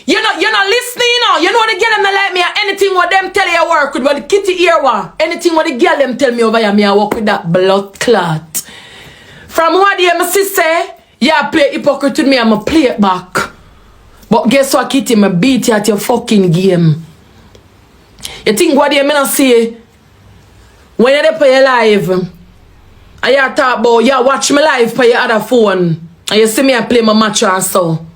S5: You're not listening, you know. You know the girl them not like me, and anything what them tell you work with, but the kitty ear one. Anything what the girl them tell me over here, me I work with that blood clot. From what you say, yeah, play hypocrite with me, I'ma play it back. But guess what, Kitty? Me beat you at your fucking game. You think what you mean say? When you're there for your live, and you talk about, you watch me live for your other phone, and you see me I play my match and so.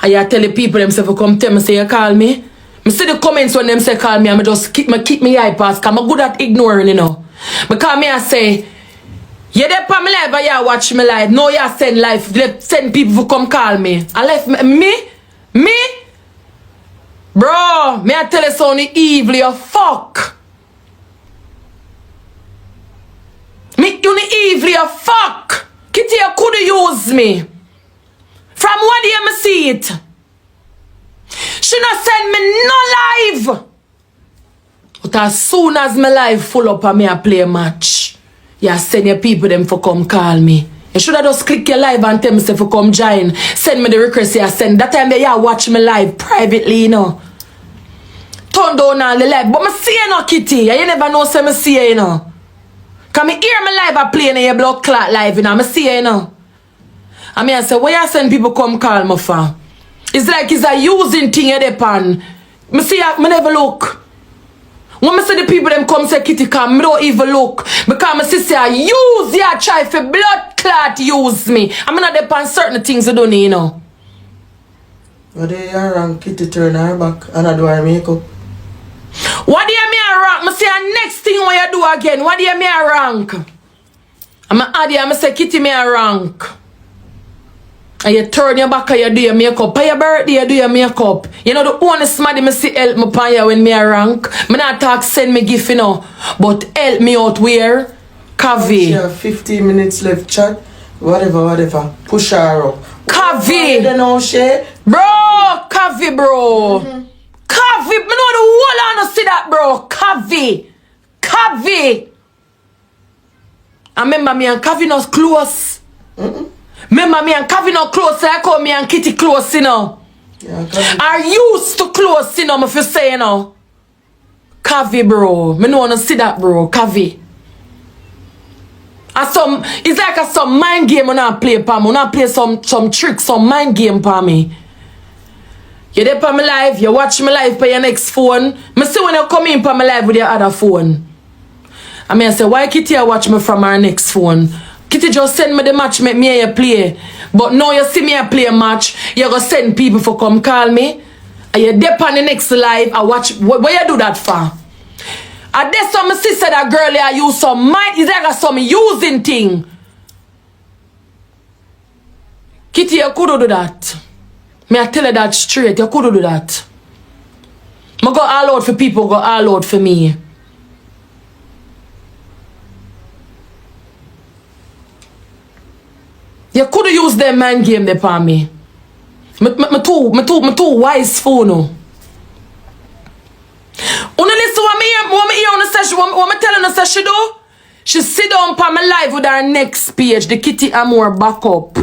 S5: And you tell the people themselves come tell me say you call me. I see the comments when them say call me, and I just keep me eye pass, because I'm good at ignoring, you know. Because me I say, you there for me live and you watch me live. No, you send live, send people to come call me. And left me? Bro, me I tell you something evil, you fuck. Me, you evil, you fuck. Kitty, you could use me. From what do you see it? She not send me no live. But as soon as my live full up and me I play a match, you send your people them for come call me. You should have just click your live and tell me say for come join. Send me the request you send. That time they watch me live privately, you know. Turn down all the live. But me see you no, Kitty. You never know say me see you, you know. Cause me hear me live I play in your blood clot live, you know. Me see you, you know. I mean I say, why you send people come call me for? It's like it's a using thing you depend. Me see me never look. When I see the people them come say Kitty come, me don't even look. Because my sister use ya try for blood clot use me. I'm not depend certain things you don't need, you know.
S6: What do you rank Kitty turn her back and I do her makeup?
S5: What do you mean I rank? I say next thing what you do again. What do you mean I rank? I'm add you, I say Kitty me I rank. And you turn your back and you do your makeup. For your birthday, you do your makeup. You know, the only somebody me see help me upon you when me a rank. Me not talk send me gift, you know. But help me out where? Kavi.
S6: She have 15 minutes left chat. Whatever. Push her up.
S5: Kavi. Bro, Kavi, bro. Kavi. Me know the whole on see that, bro. Kavi. I remember me and Kavi not close. Remember me and Kavi not close, so I call me and Kitty close, you know. Yeah, are used to close, you know, if you say, you know. Kavi, bro. Me no wanna see that, bro. Kavi. It's like some mind game when I play for me. When I play some tricks, some mind game for me. You there for me live, you watch me live for your next phone. Me see when you come in for me live with your other phone. I mean, I say, why Kitty watch me from our next phone? Kitty just send me the match, make me a play. But now you see me a play a match, you go send people for come call me. And you dip on the next live, I watch. What you do that for? And there's some sister that girl I use some mind, is like some using thing. Kitty, you could do that. Me I tell her that straight, you could do that. I go all out for people, go all out for me. You could use them man game there for me. Me too wise for no. When you listen what me hear on the session, what me tell on the session do? She sit down on my live with her next page, the Kitty Amore back up.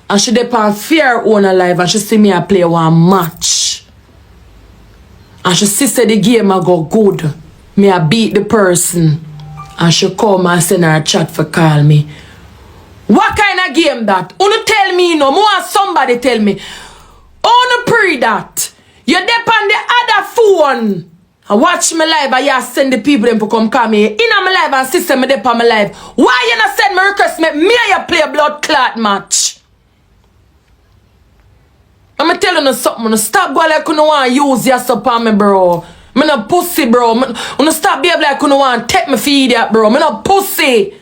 S5: And she dey on fear on her live and she see me I play one match. And she see say the game I go good. Me I beat the person. And she come and send her a chat for call me. What kind of game that? Unu tell me no more somebody tell me. Unu pray that. You dep on the other phone. I watch my live and you send the people them to come me. In my live and sister me dep on my live. Why you not send me request me and you play a blood clot match? I'ma tell you something. Stop going like you don't want to use yourself on me, bro. Me no pussy, bro. Me stop behaving like you don't want to take me for idiot, bro. Me no pussy.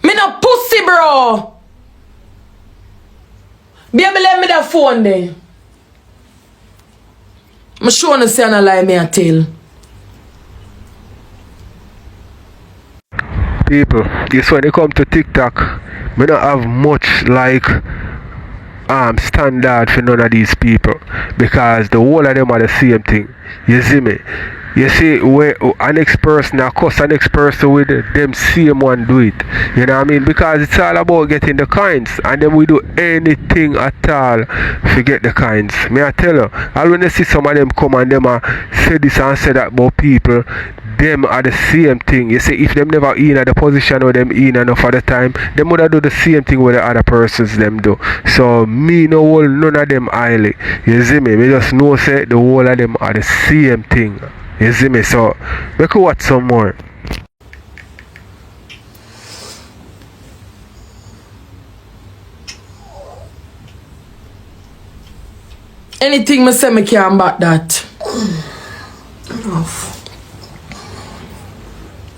S5: Me no pussy, bro. Baby, let me that phone there. I'm sure you say I lie me a tell.
S1: People, this when it come to TikTok, me not have much like standard for none of these people because the whole of them are the same thing. You see me? You see where an next person cuss an next person with them same one do it. You know what I mean? Because it's all about getting the kinds and then we do anything at all to get the kinds. May I tell you, I when you see some of them come and them say this and say that about people, them are the same thing. You see, if them never in at the position or them in enough at the time, them would do the same thing with the other persons them do. So me no hold none of them highly. You see me? Me just know say the whole of them are the same thing. You see me? So we could watch some more.
S5: Anything me say me can't back that.
S6: Enough.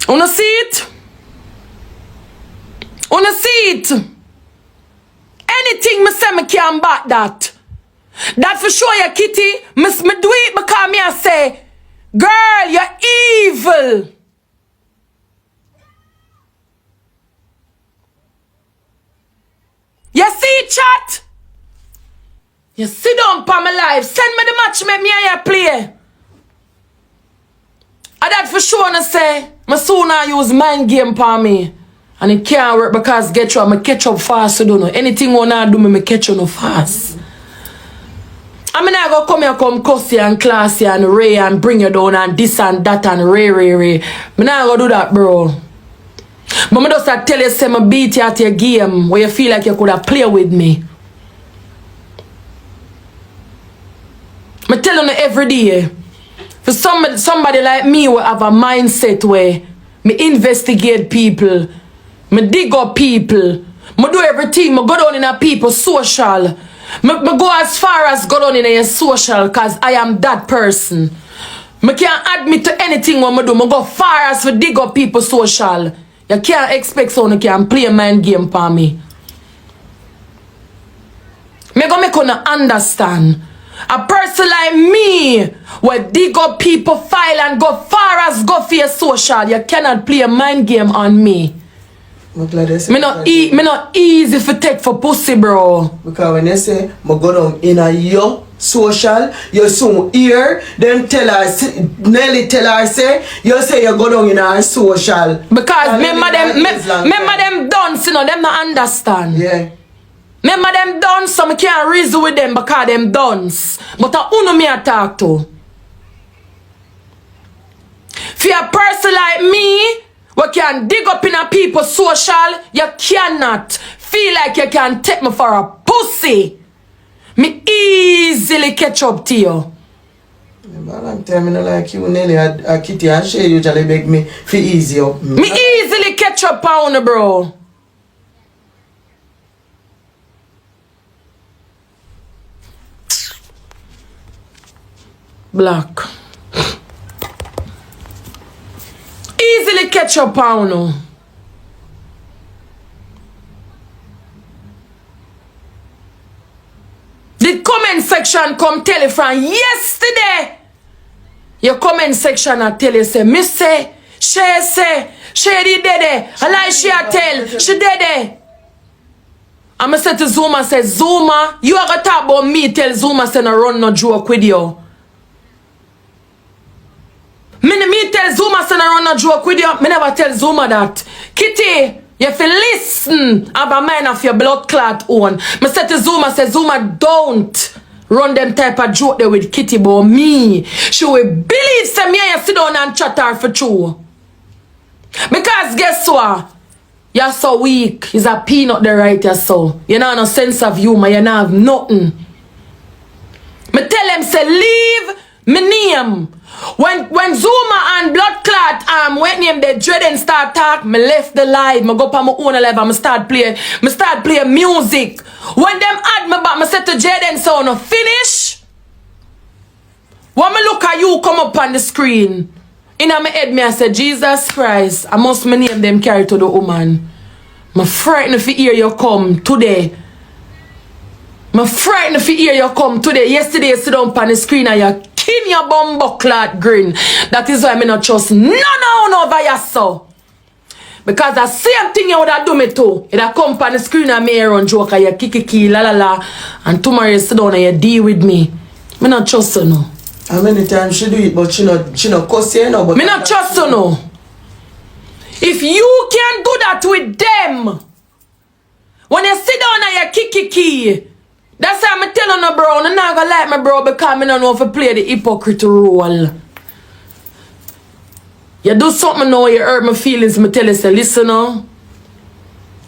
S5: Wanna see it? Wanna see it? Anything me say me can't back that. That for sure, ya Kitty. Me do it because me I say, girl, you're evil. You see chat? You sit down for my life. Send me the match, make me and you play. And that for sure I say, my soon I use mind game for me. And it can't work because get you, I catch up fast, so don't know. Anything wanna do me catch you no fast. I mean I go come here, come cuss you and class you and ray and bring you down and this and that and ray. Me not go do that, bro. But me just tell you, say me beat you at your game where you feel like you could have played with me. Me tell you every day. For somebody like me will have a mindset where me investigate people, me dig up people, me do everything, me go down in a people social. Me go as far as go down in a social because I am that person. Me can't admit to anything when me do. Me go far as to dig up people social. You can't expect someone can play a mind game for me. Me go make you understand. A person like me will dig up people file and go far as go for your social. You cannot play a mind game on me. Me not easy for take for pussy, bro.
S6: Because when they say, I go down in a your social, you soon hear, then tell her, Nelly tell her, say, you say you go down in a social.
S5: Because remember them dance, you know, them not understand.
S6: Yeah.
S5: Remember them dance, so I can't reason with them because them dance. But I don't know me I talk to. For a person like me, we can dig up in a people social, you cannot feel like you can take me for a pussy. Me easily catch up to you.
S6: I'm telling you like you, Nelly, a Kitty and Shay usually beg me for easy up.
S5: Me easily catch up on you, bro. Black. Easily catch up on you. The comment section come tell you from yesterday. Your comment section I tell you say, Miss say, she did it. I like she a tell, she did it. I'ma say to Zuma, say, Zuma, you are gonna talk about me, tell Zuma say no run no joke with you. Me tell Zuma say no run no joke with you. Me never tell Zuma that. Kitty, you have to listen about mine of your blood clot own. Me say to Zuma, say Zuma don't run them type of joke there with Kitty about me. She will believe say me and you sit down and chat her for true. Because guess what? You're so weak. He's a peanut there right here, so. You know no sense of humor. You don't have nothing. Me tell them, say, leave me name. When Zuma and Blood Clot went name the Jayden start talk, me left the live. Me go up on my own live and me start playing music. When them add me back, me say to Jayden, so no finish. When me look at you come up on the screen, in my head me I say, Jesus Christ, I must me name them carry to the woman. Me frightened if you hear you come today. Me frightened if you hear you come today. Yesterday you sit down on the screen and you kin your bumbo clot grin. That is why me not trust none over your so. Because the same thing you would have do me too. It have come on the screen and me hear on joke and you kiki la la la. And tomorrow you sit down and you deal with me. Me not trust you no.
S6: How many times she do it but she not cuss you no. But
S5: me not trust you no. If you can do that with them, when you sit down and you kiki, that's why I'm telling you, bro, I'm not gonna like my bro because I don't know if I play the hypocrite role. You do something now, you hurt my feelings, I tell you, say, listen now.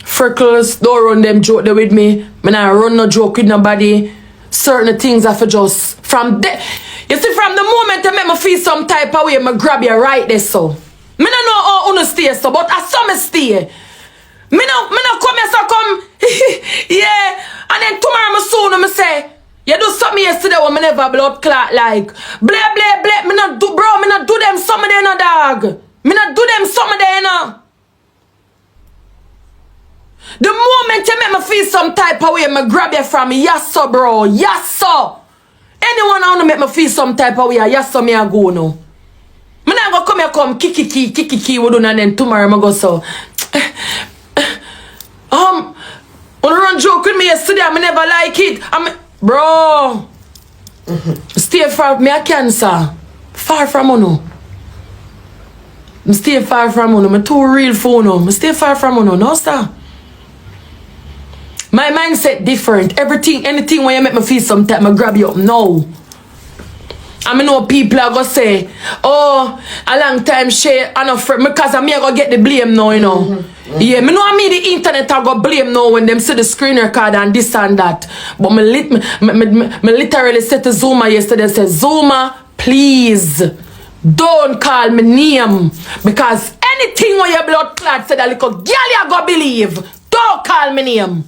S5: Freckles, don't run them joke there with me. I don't run no joke with nobody. Certain things I for just, from there. You see, from the moment I make me feel some type of way, I grab you right there, so. I don't know how you stay, so, but I saw me stay. Me no come here, so come, yeah. And then tomorrow me soon, me say, you do something yesterday when me never blood clot like. Blah, blah, blah, me not do, bro, me not do them something there, no dog. Me not do them something there, no. The moment you make me feel some type of way, me grab you from me, yes sir, bro, yes sir. Anyone wanna make me feel some type of way, yes sir, me a go now. Me not go come here, come kiki, we do, and then tomorrow me go so. When you run joke with me yesterday, I never like it. Bro. Stay far from me, a cancer. Far from you. Stay far from you. I'm too real for you. Stay far from you. No, sir. My mindset different. Everything, anything when you make me feel sometimes, I grab you up. No. I know people are going to say, oh, a long time share, I know because I'm going to get the blame now, you know. Yeah, me know me the internet I go blame now when them see the screen record and this and that. But me literally said to Zuma yesterday, said, Zuma, please, don't call me name. Because anything when your blood clot said a little girl you go believe, don't call me name.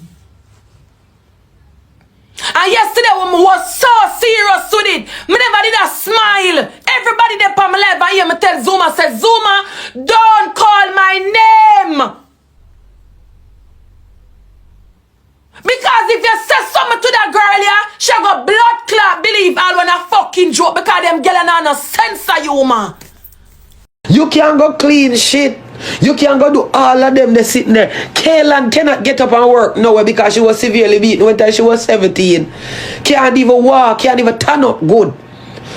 S5: And yesterday when I was so serious with it, me never did a smile. Everybody there on my life and hear me tell Zuma, say, Zuma, don't call my name. Because if you say something to that girl, yeah, she got blood clot believe all when a fucking joke because them girl and no sense of humor.
S13: You can't go clean shit. You can't go do all of them they sitting there. Kaylan cannot get up and work nowhere because she was severely beaten when she was 17. Can't even walk, can't even turn up good.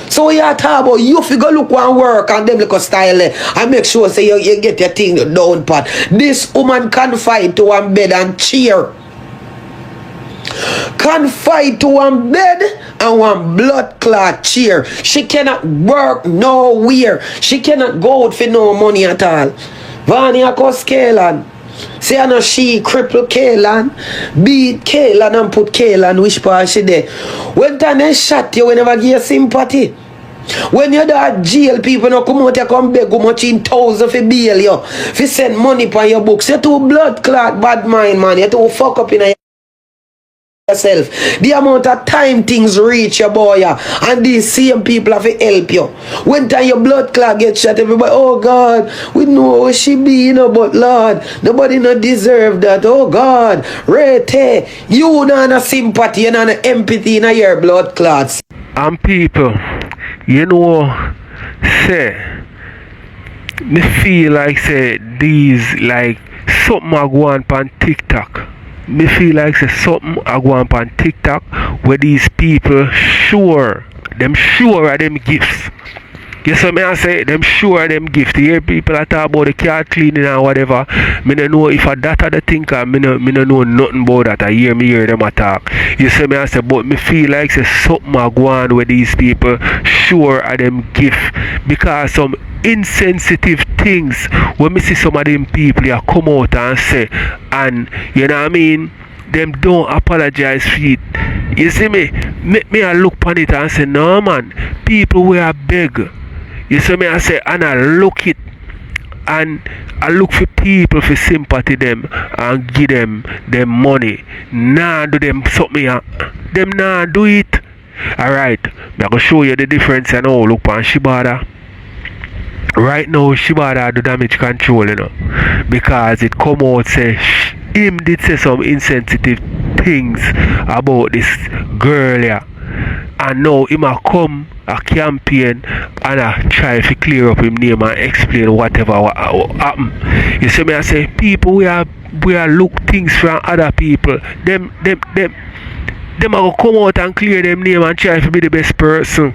S13: So you talk about you figure look one work and them look a style and make sure say you get your thing down pat. This woman can fight to one bed and cheer. Can fight to one bed and one blood clot chair. She cannot work nowhere. She cannot go out for no money at all. Vanya cause Kaylan. Say I know she cripple Kaylan, beat Kaylan and put Kaylan which part she there. When time they shot you, we never give you sympathy. When you're at jail, people no come out you come beg how much in thousand for bail you. If you send money for your books, you're too blood clot bad mind, man. You're too fuck up in a yourself. The amount of time things reach your boy and these same people have to help you. When time your blood clot get shot, everybody, oh God, we know how she be, you know, but Lord, nobody not deserve that. Oh God, rete, you not no sympathy, you not no empathy in your blood clots.
S1: And people, you know, say, me feel like say these like something I go on TikTok. Me feel like say something I go on TikTok where these people sure of them gifts. You see me I say them sure of them gifts. You hear people that talk about the car cleaning and whatever. Me don't know if that are the thing me no know nothing about that. I hear them attack. You see me I say but me feel like say something I go on where these people sure of them gift because some insensitive things when me see some of them people here come out and say, and you know what I mean, them don't apologize for it. You see me? Me I look on it and say, no man, people we are beg. You see me? I say, and I look it, and I look for people for sympathy them and give them money. Nah do them something. Them nah do it. Alright, I'm gonna show you the difference and all look on Shibada. Right now Shibada do damage control, you know. Because it come out say him did say some insensitive things about this girl here. And now him a come a campaign and I try to clear up him name and explain whatever happened. You see me I say people we are look things from other people. Them are come out and clear them name and try to be the best person.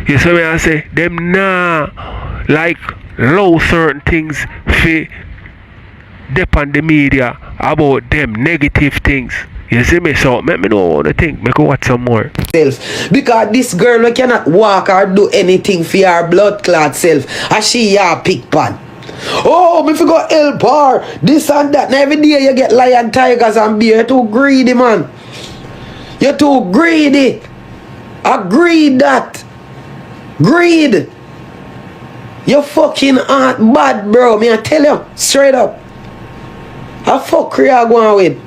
S1: You see me I say them nah like low certain things for depend the media about them negative things. You see me? So let me know what I think. Make watch some more.
S13: Because this girl we cannot walk or do anything for her blood clot self. And she ya pick pan. Oh, me forgot help her. This and that. Now every day you get lion, tigers and bear. You're too greedy, man. You're too greedy. Agreed that. Greed. You fucking aren't bad, bro. Me I tell you straight up. How fuck you are going with?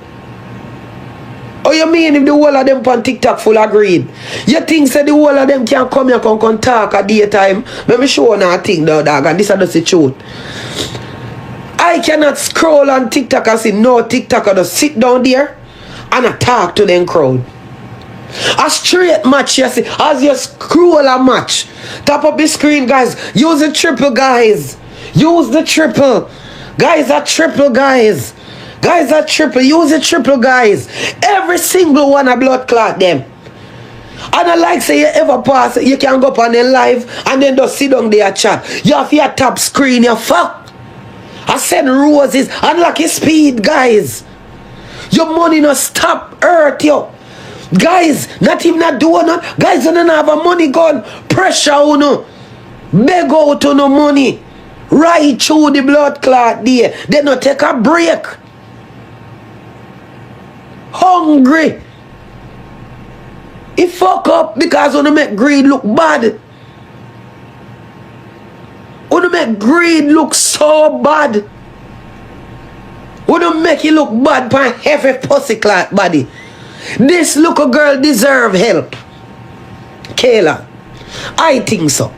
S13: Oh, you mean if the whole of them on TikTok full of greed? You think say the whole of them can come here and talk at daytime? Let me show you nothing though, dog, and this is the truth. I cannot scroll on TikTok and see no TikToker just sit down there and I talk to them crowd. A straight match, you see, as you scroll a match, tap up the screen, guys. Use the triple, guys. Use the triple. Guys are triple, guys. Guys are triple. Use the triple, guys. Every single one a blood clot them. And I like say you ever pass, you can go up on the live and then just sit down there chat. You have your top screen, you fuck. I send roses, unlock your speed, guys. Your money no stop hurt you. Guys, not even not doing that. Guys don't have a money gun. Pressure on no. Beg out on no money. Right through the blood clot there. They not take a break. Hungry. It fuck up because wanna make greed look bad. Wanna make greed look so bad. Wanna make it look bad by every pussy clot body. This little girl deserve help. Kayla, I think so.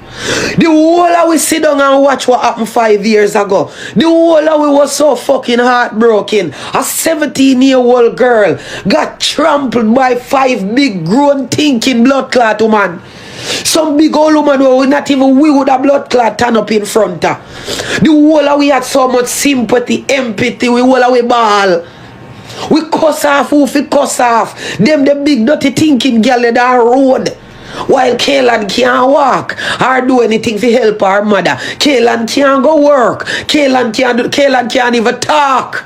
S13: The whole of we sit down and watch what happened 5 years ago. The whole of we was so fucking heartbroken. A 17-year-old girl got trampled by 5 big grown thinking blood clot woman. Some big old woman who not even we would have blood clot turn up in front of. The whole of we had so much sympathy, empathy, we whole of we ball. We cuss off who fi cuss off. Them the big dirty thinking girl in that road. While Kaylan can't walk or do anything to help her mother. Kaylan can't go work. Kaylan can't even talk.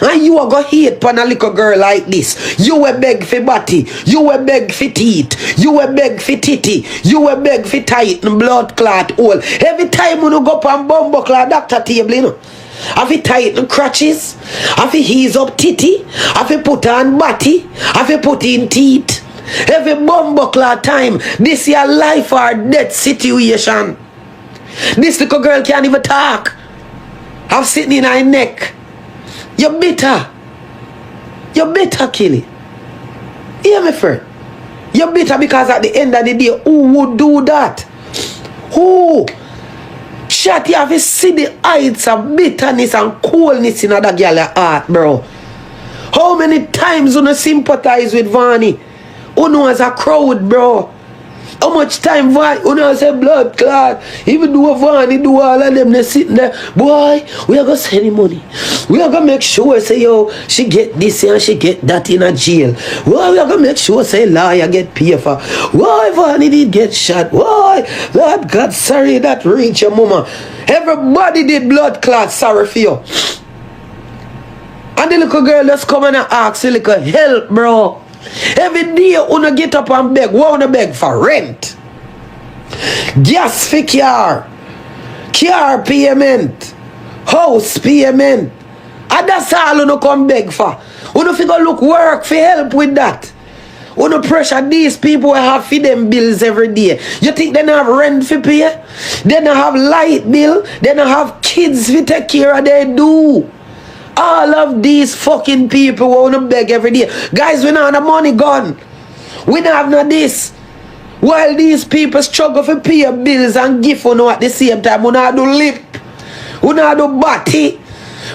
S13: And you are gonna hate on a little girl like this. You will beg for body. You will beg for teeth. You will beg for titty. You will beg for tighten blood clot hole. Every time when you go up on bumbo clot doctor table, you know. Have you tighten crutches? Have you ease up titty? Have you put on body? Have you put in teeth? Every bumbuckler time, this your life or death situation. This little girl can't even talk. I'm sitting in her neck. You're bitter. You're bitter, Killy. Hear me, friend. You're bitter because at the end of the day, who would do that? Who? Shut, you have to see the heights of bitterness and coldness in that girl's heart, bro. How many times you sympathize with Ivany? You know as a crowd, bro. How much time you know as a blood clot? Even though Ivany do all of them, they sitting there. Boy, we are going to send him money. We are going to make sure, say, yo, she get this and she get that in a jail. Why we are going to make sure, say, lawyer get paid for. Why Ivany did get shot? Why? Lord God, sorry that reach your mama. Everybody did blood clot, sorry for you. And the little girl just come and ask the little help, bro. Every day you get up and beg. What you beg for? Rent. Gas for car payment, house payment. And that's all you come beg for. You don't figure look work for help with that. You don't pressure these people who have for them bills every day. You think they don't have rent for pay? They don't have light bill? They don't have kids to take care of? They do. All of these fucking people want to beg every day. Guys, we don't have the money gone. We don't have no this. While these people struggle for pay bills and give for no at the same time, we don't do lip. We don't do body.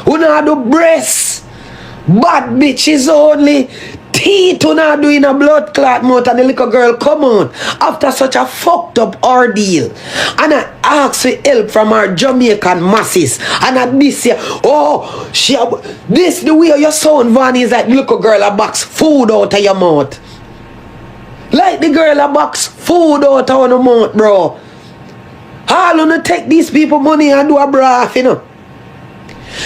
S13: We don't do breasts. Bad bitches only. Teeth who not doing a blood clot mouth and the little girl come on after such a fucked up ordeal. And I ask for help from our Jamaican masses. And at this year, this the way your son Van is like little girl a box food out of your mouth. Like the girl a box food out of your mouth, bro. All wanna take these people money and do a braff, you know.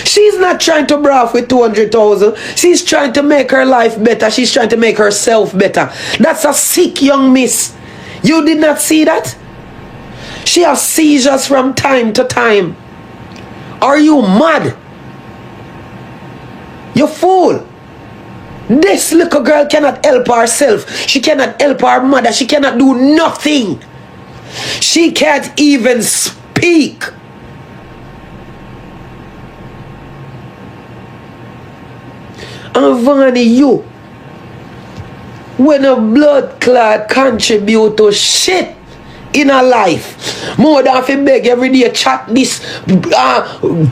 S13: She's not trying to braff with 200,000. She's trying to make her life better. She's trying to make herself better. That's a sick young miss. You did not see that? She has seizures from time to time. Are you mad? You fool. This little girl cannot help herself. She cannot help her mother. She cannot do nothing. She can't even speak. Ivany, you, when a blood clot contribute to shit in a life, more than if you beg every day, chat this,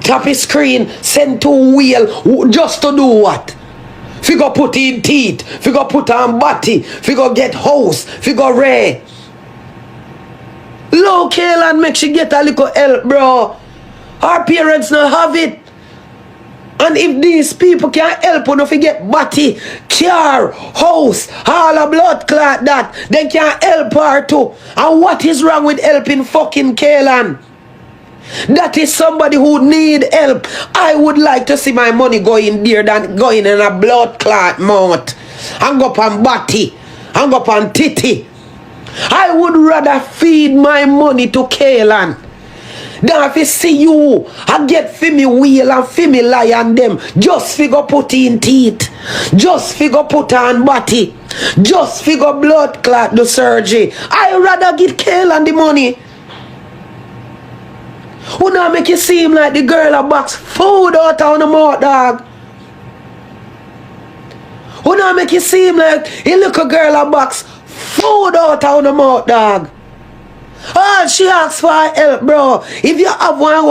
S13: tap his screen, send to wheel, just to do what? Figure put in teeth, figure put on body, figure get house, figure rare. Low Kaylan make she get a little help, bro. Our parents not have it. And if these people can't help you, if you get body, car, house, all a blood clot that, they can't help her too. And what is wrong with helping fucking Kaylan? That is somebody who need help. I would like to see my money going there than going in a blood clot mouth. And go up on body, and go up on titty. I would rather feed my money to Kaylan than if you see you and get for me wheel and for me lion them. Just figure put in teeth. Just figure put on body. Just figure blood clot the surgery. I rather get Kaylan the money. Who now make you seem like the girl a box food out of the mouth, dog? Who now make you seem like a little girl a box food out of the mouth, dog? Oh, she asks for help, bro. If you have one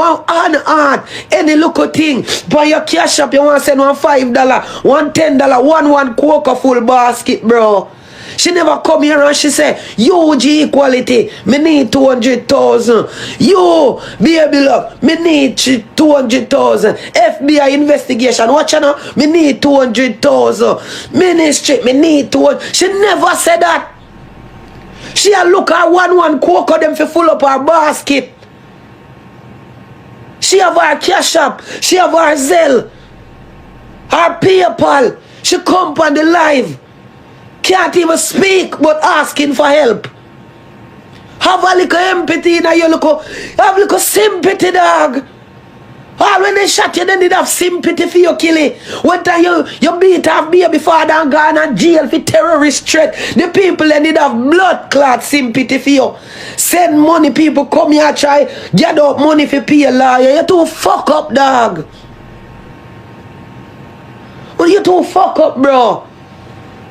S13: any little thing, by your cash up, you want to send $1 $5, $1 $10, one cocoa full basket, bro. She never come here and she say, UG equality, me need 200,000. You, baby love, me need 200,000. FBI investigation, watch now, me need 200,000. Ministry, me need 200,000. She never said that. She a look at one cocoa them for full up her basket. She have her cash up. She have her Zelle. Her PayPal. She come on the live. Can't even speak but asking for help. Have a little empathy in your look. Have a little sympathy, dog. All when they shot you, they did have sympathy for your killing. One time you beat half baby father and gone and jail for terrorist threat. The people they did have blood clot sympathy for you. Send money, people come here try get up money for pay a lawyer. You too fuck up, dog. Well, you too fuck up, bro.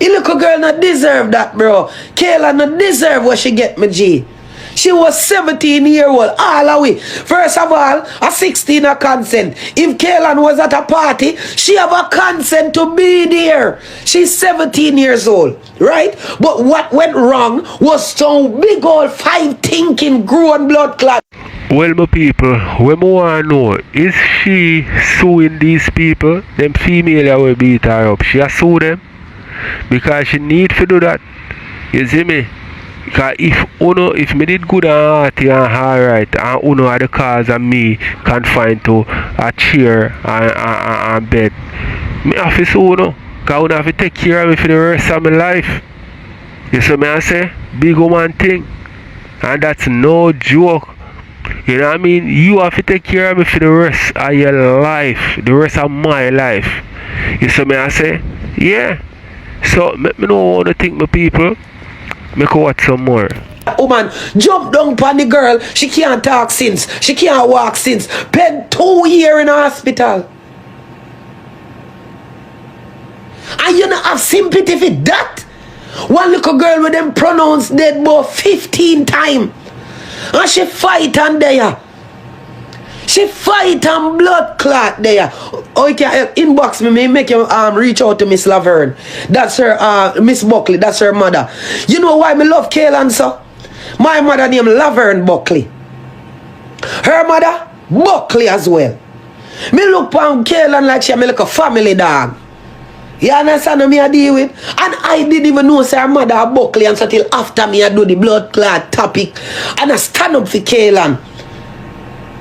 S13: You little girl not deserve that, bro. Kayla not deserve what she get, me G. She was 17-year-old, all the way. First of all, a 16 a consent. If Kaylan was at a party, she have a consent to be there. She's 17 years old, right? But what went wrong was some big old 5 thinking grown blood clot.
S1: Well, my people, what I want to know, is she suing these people? Them female that will beat her up. She a sue them? Because she need to do that. You see me? Because if me did good and hearty and alright and uno are the cause of me confined to a chair and bed, me have to sue uno. Because uno have to take care of me for the rest of my life. You see me I say? Big one thing. And that's no joke. You know what I mean? You have to take care of me for the rest of your life. The rest of my life. You see me I say? Yeah. So me know what to think my people. Make watch some more.
S13: Woman jump down upon the girl. She can't talk since. She can't walk since. Spent 2 years in the hospital. And you not have sympathy for that? One little girl with them pronouns dead about 15 times. And she fight and there. She fight and blood clot there. Oh, you can inbox me, make you reach out to Miss Laverne. That's her, Miss Buckley, that's her mother. You know why me love Kaylin, sir? My mother named Laverne Buckley. Her mother, Buckley as well. Me look on Kaylin like she me like a family dog. You understand what me I deal with? And I didn't even know say her mother Buckley until after me I do the blood clot topic. And I stand up for Kaylin.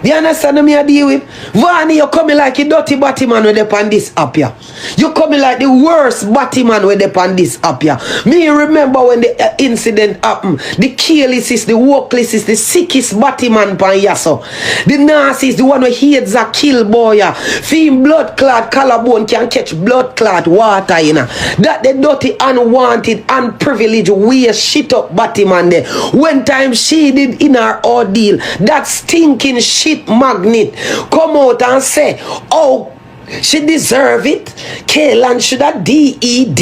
S13: You understand what me I deal with? Vani, you coming like a dirty Batman with upon this up here. You coming like the worst Batman with upon this up here. Me remember when the incident happened. The careless, the workless, the sickest Batman pan yaso. The narcissist, the one who hates a kill boy. Feel blood clot collarbone can catch blood clot water in. That the dirty, unwanted, unprivileged, weird shit up Batman there. One time she did in her ordeal, that stinking shit magnet come out and say, oh, she deserve it. Kaylin should have DED.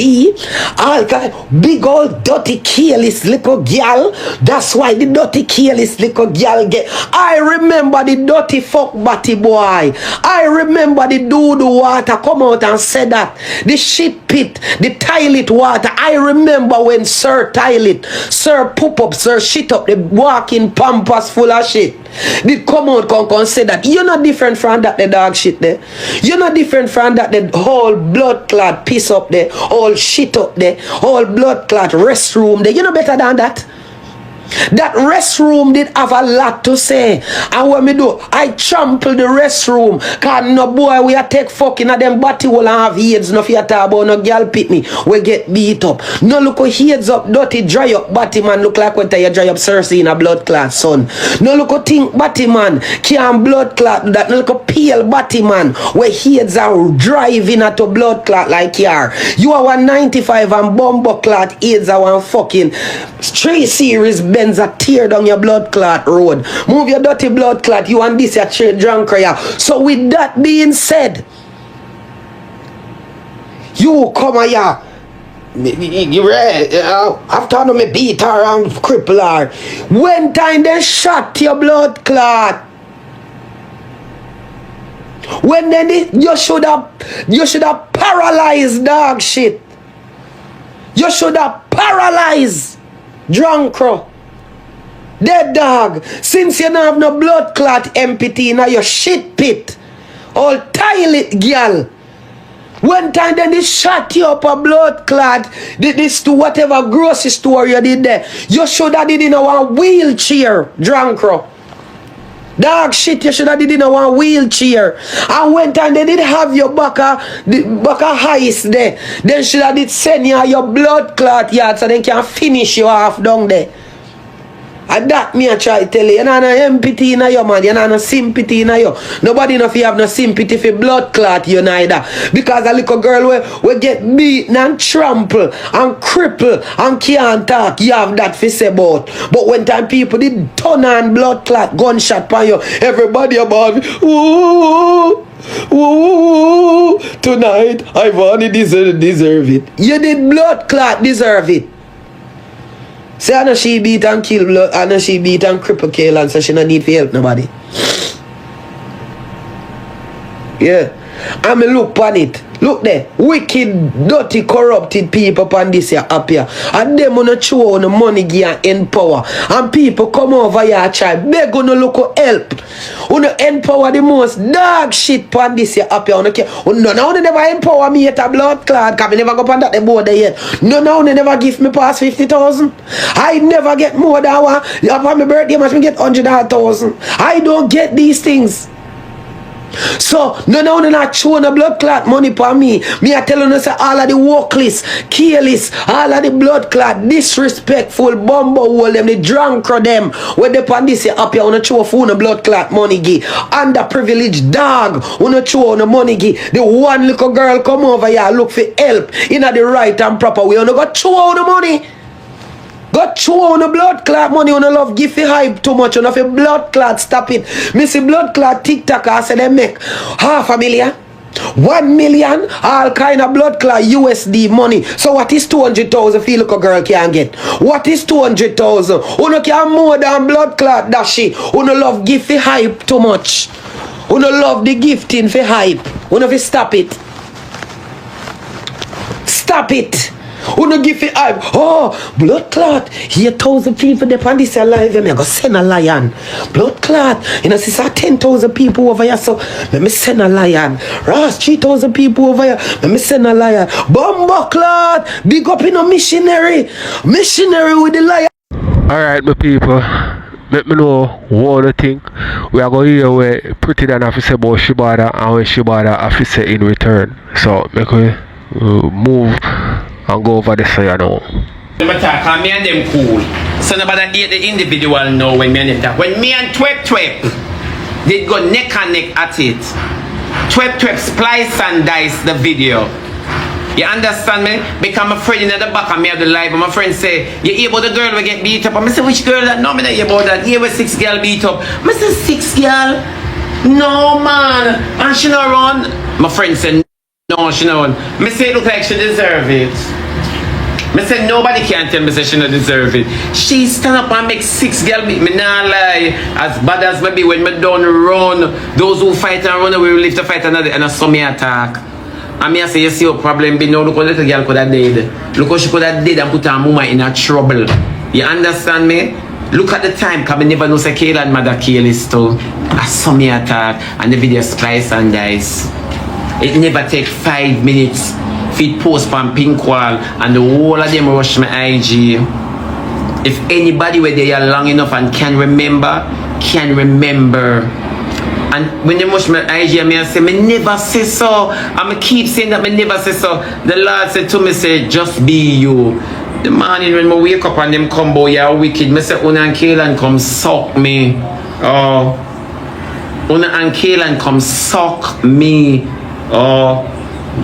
S13: Big old dirty careless little girl. That's why the dirty careless little girl get. I remember the dirty fuck batty boy. I remember the doo water come out and say that. The shit pit, the toilet water. I remember when Sir Toilet, Sir poop up, Sir shit up, the walking pampas full of shit. Did come out and say that. You're not different from that the dog shit there. You're not different from that the whole blood clot piss up there, all shit up there, all blood clot restroom there. You're not better than that. That restroom did have a lot to say. And what me do, I trample the restroom. Cause no boy we a take fucking at them body will have heads. No fear talk about no girl pit me. We get beat up. No look how heads up, dirty dry up body man look like when you dry up Cersei in a blood clot son. No look how think body man can blood clot that. No look how pale body man where heads are driving at a blood clot like yar. You are 195 and bumbo clot AIDS are one fucking 3 series Benz a tear down your blood clot road. Move your dirty blood clot. You and this your drunk here. So with that being said, you come here. You ready? After me beat her and cripple her. When time they shot your blood clot. When then you should have paralyzed dog shit. You should have paralyzed drunk crow. Dead dog. Since you don't have no blood clot empty in your shit pit. All toilet girl. One time then they shot you up a blood clot. This to whatever grocery store you did there. You should have did in a wheelchair. Drunk crow. Dog shit, you should have did in a wheelchair. And one time they did have your back a heist there. Then should have did send you your blood clot yard so they can finish you off down there. And that me I try to tell you. You know no empathy in you, man. You know no sympathy in you. Nobody know if you have no sympathy for blood clot you neither. Because a little girl will get beaten and trampled and crippled and can't talk. You have that for say about. But when time people did turn on blood clot gunshot on you, everybody about ooh. Ooh, tonight Ivany deserve it. You did blood clot deserve it. Say I know she beat and kill blood, I know she beat and cripple Kaylin, so she don't need to help nobody. Yeah. And me look on it. Look there. Wicked, dirty, corrupted people upon this here up here. And them wanna show on the money gear and power. And people come over here and try. Beg on look help. Wanna empower the most dog shit upon this here up here. No, they never empower me at a blood clot. Cause I never go on that board there yet. No, they never give me past 50,000. I never get more than one. Upon my birthday, I get 100,000. I don't get these things. So, no, not showing the blood clot money for me. Me I tell you, say all of the workless, careless, all of the blood clot, disrespectful, bumbo hole them, the drunk them. When they pan this up here, wanna show for the blood clot money gi. Underprivileged dog, wanna show on the money gi. The one little girl come over here, look for help in the right and proper way. Wanna go show on the money. Go chew on the blood clot money on the love give you hype too much on the blood clot stop it. Me see blood clot TikTok I say they make $500,000, 1 million, all kind of blood clot USD money. So what is 200,000 feel like a girl can get? What is 200,000? Uno can more than blood clot dashi. Uno love give you hype too much. Uno love the gifting for hype. Uno fi stop it. Stop it. Who no give it hype? Oh, blood clot. Here 1,000 people there on this alive. I go send a lion. Blood clot. You know, see 10,000 people over here. So let me send a lion. Ross, 3,000 people over here. Let me send a lion. Bomba clot. Big up in a missionary. Missionary with the lion.
S1: Alright, my people. Let me know what you think. We are going to hear what Pretti Dan have to say about Shibada and what Shibada have to say in return. So make we move and go over this side now.
S14: Me and them cool. So nobody hate the individual now when me and them talk. When me and Twep did go neck and neck at it. Twep splice and dice the video. You understand me? Because my friend in the back of me have the live and my friend say, you hear about the girl we get beat up? And I say, which girl that? No, me not hear about that. Here was 6 girl beat up. I say, 6 girl? No man. And she not run. My friend said, no, she not run. I say, look like she deserve it. I said nobody can tell me say she not deserve it. She stand up and make 6 girl beat me. Nah lie. As bad as maybe when me done run, those who fight and run away will live to fight another and I saw me attack. And me I say you see what problem be now. Look how little girl could have dead. Look how she could have dead and put her mama in a trouble. You understand me? Look at the time, cause I never know say Kayla and mother kill is too. I saw me attack and the video splice and dice. It never take 5 minutes. Feed post on pink wall and the whole of them rush my IG. If anybody were there long enough and can remember. And when they rush my IG, I say, me never say so. And I keep saying that me never say so. The Lord said to me, say, just be you. The morning when I wake up and them come boy, you're wicked. I say, Una and Kaylan come suck me. Oh. Una and Kaylan come suck me. Oh.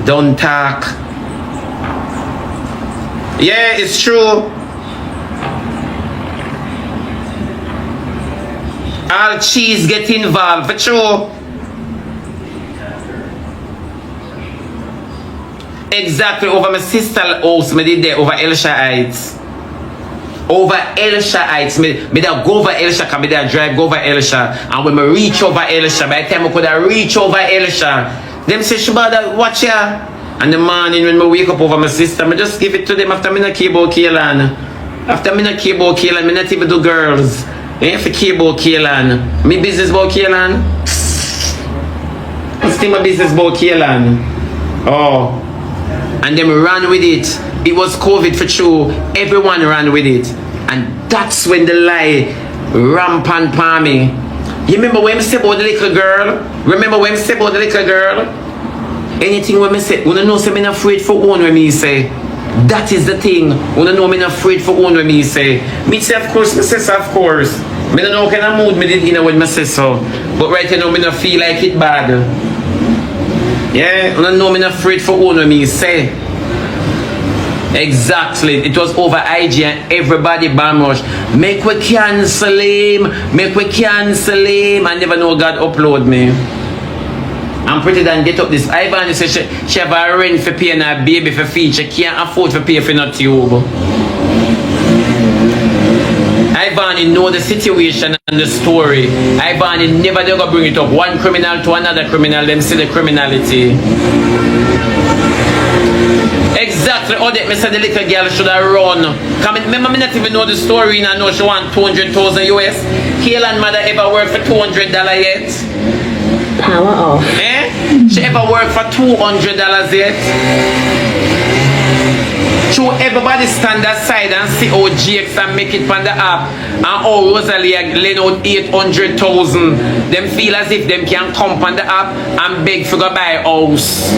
S14: Don't talk. Yeah, it's true. All cheese get involved, for true. Exactly, over my sister's house, me did there, over Elsha Heights. Over Elsha Heights, me da go over Elsha, cause me da drive go over Elsha. And when me reach over Elsha, by the time I could reach over Elsha, them say, Shibada, watch ya. And the morning when I wake up over my sister, I just give it to them after me not care about Kaylan. After me not care about Kaylan, me not even do girls. Ain't for care about Kaylan. Me business about Kaylan. What's my business about Kaylan? Oh. And them ran with it. It was COVID for true. Everyone ran with it. And that's when the lie rampant for me. You remember when I said about the little girl? Anything when I say, you know say I'm not afraid for one when me say. That is the thing. You know I'm not afraid for one when me say. Me say of course, me say so of course. I don't know what kind of mood me did in when I say so. But right now I don't feel like it bad. Yeah, you know I'm not afraid for one when me say. Exactly. It was over IG and everybody bam rush. Make we cancel him. I never know God upload me. I'm Pretti Dan get up this. Ivany says she have a rent for paying her baby for feed. She can't afford to pay for no tube. Ivany know the situation and the story. Ivany never they go bring it up. One criminal to another criminal, them see the criminality. Exactly. Oh, that me said the little girl should have run. Come remember me not even know the story and I know she want 200,000 US. Kaylan mother ever worked for $200 yet?
S7: Power off.
S14: Eh? She ever worked for $200 yet? True, everybody stand aside and see how Jakes and make it on the app and how Rosealee lend out 800,000. Them feel as if them can come on the app and beg for go buy a house.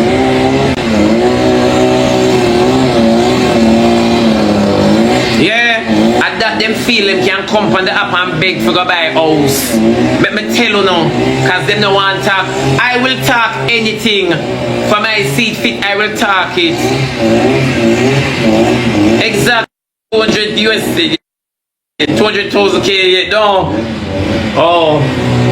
S14: Yeah, at that them feel them can come on the app and beg for go buy a house. Let me tell you now, cause them no want talk. I will talk anything. For my seat fit, I will talk it. Exactly 200 USD. 200,000 K, no. Oh,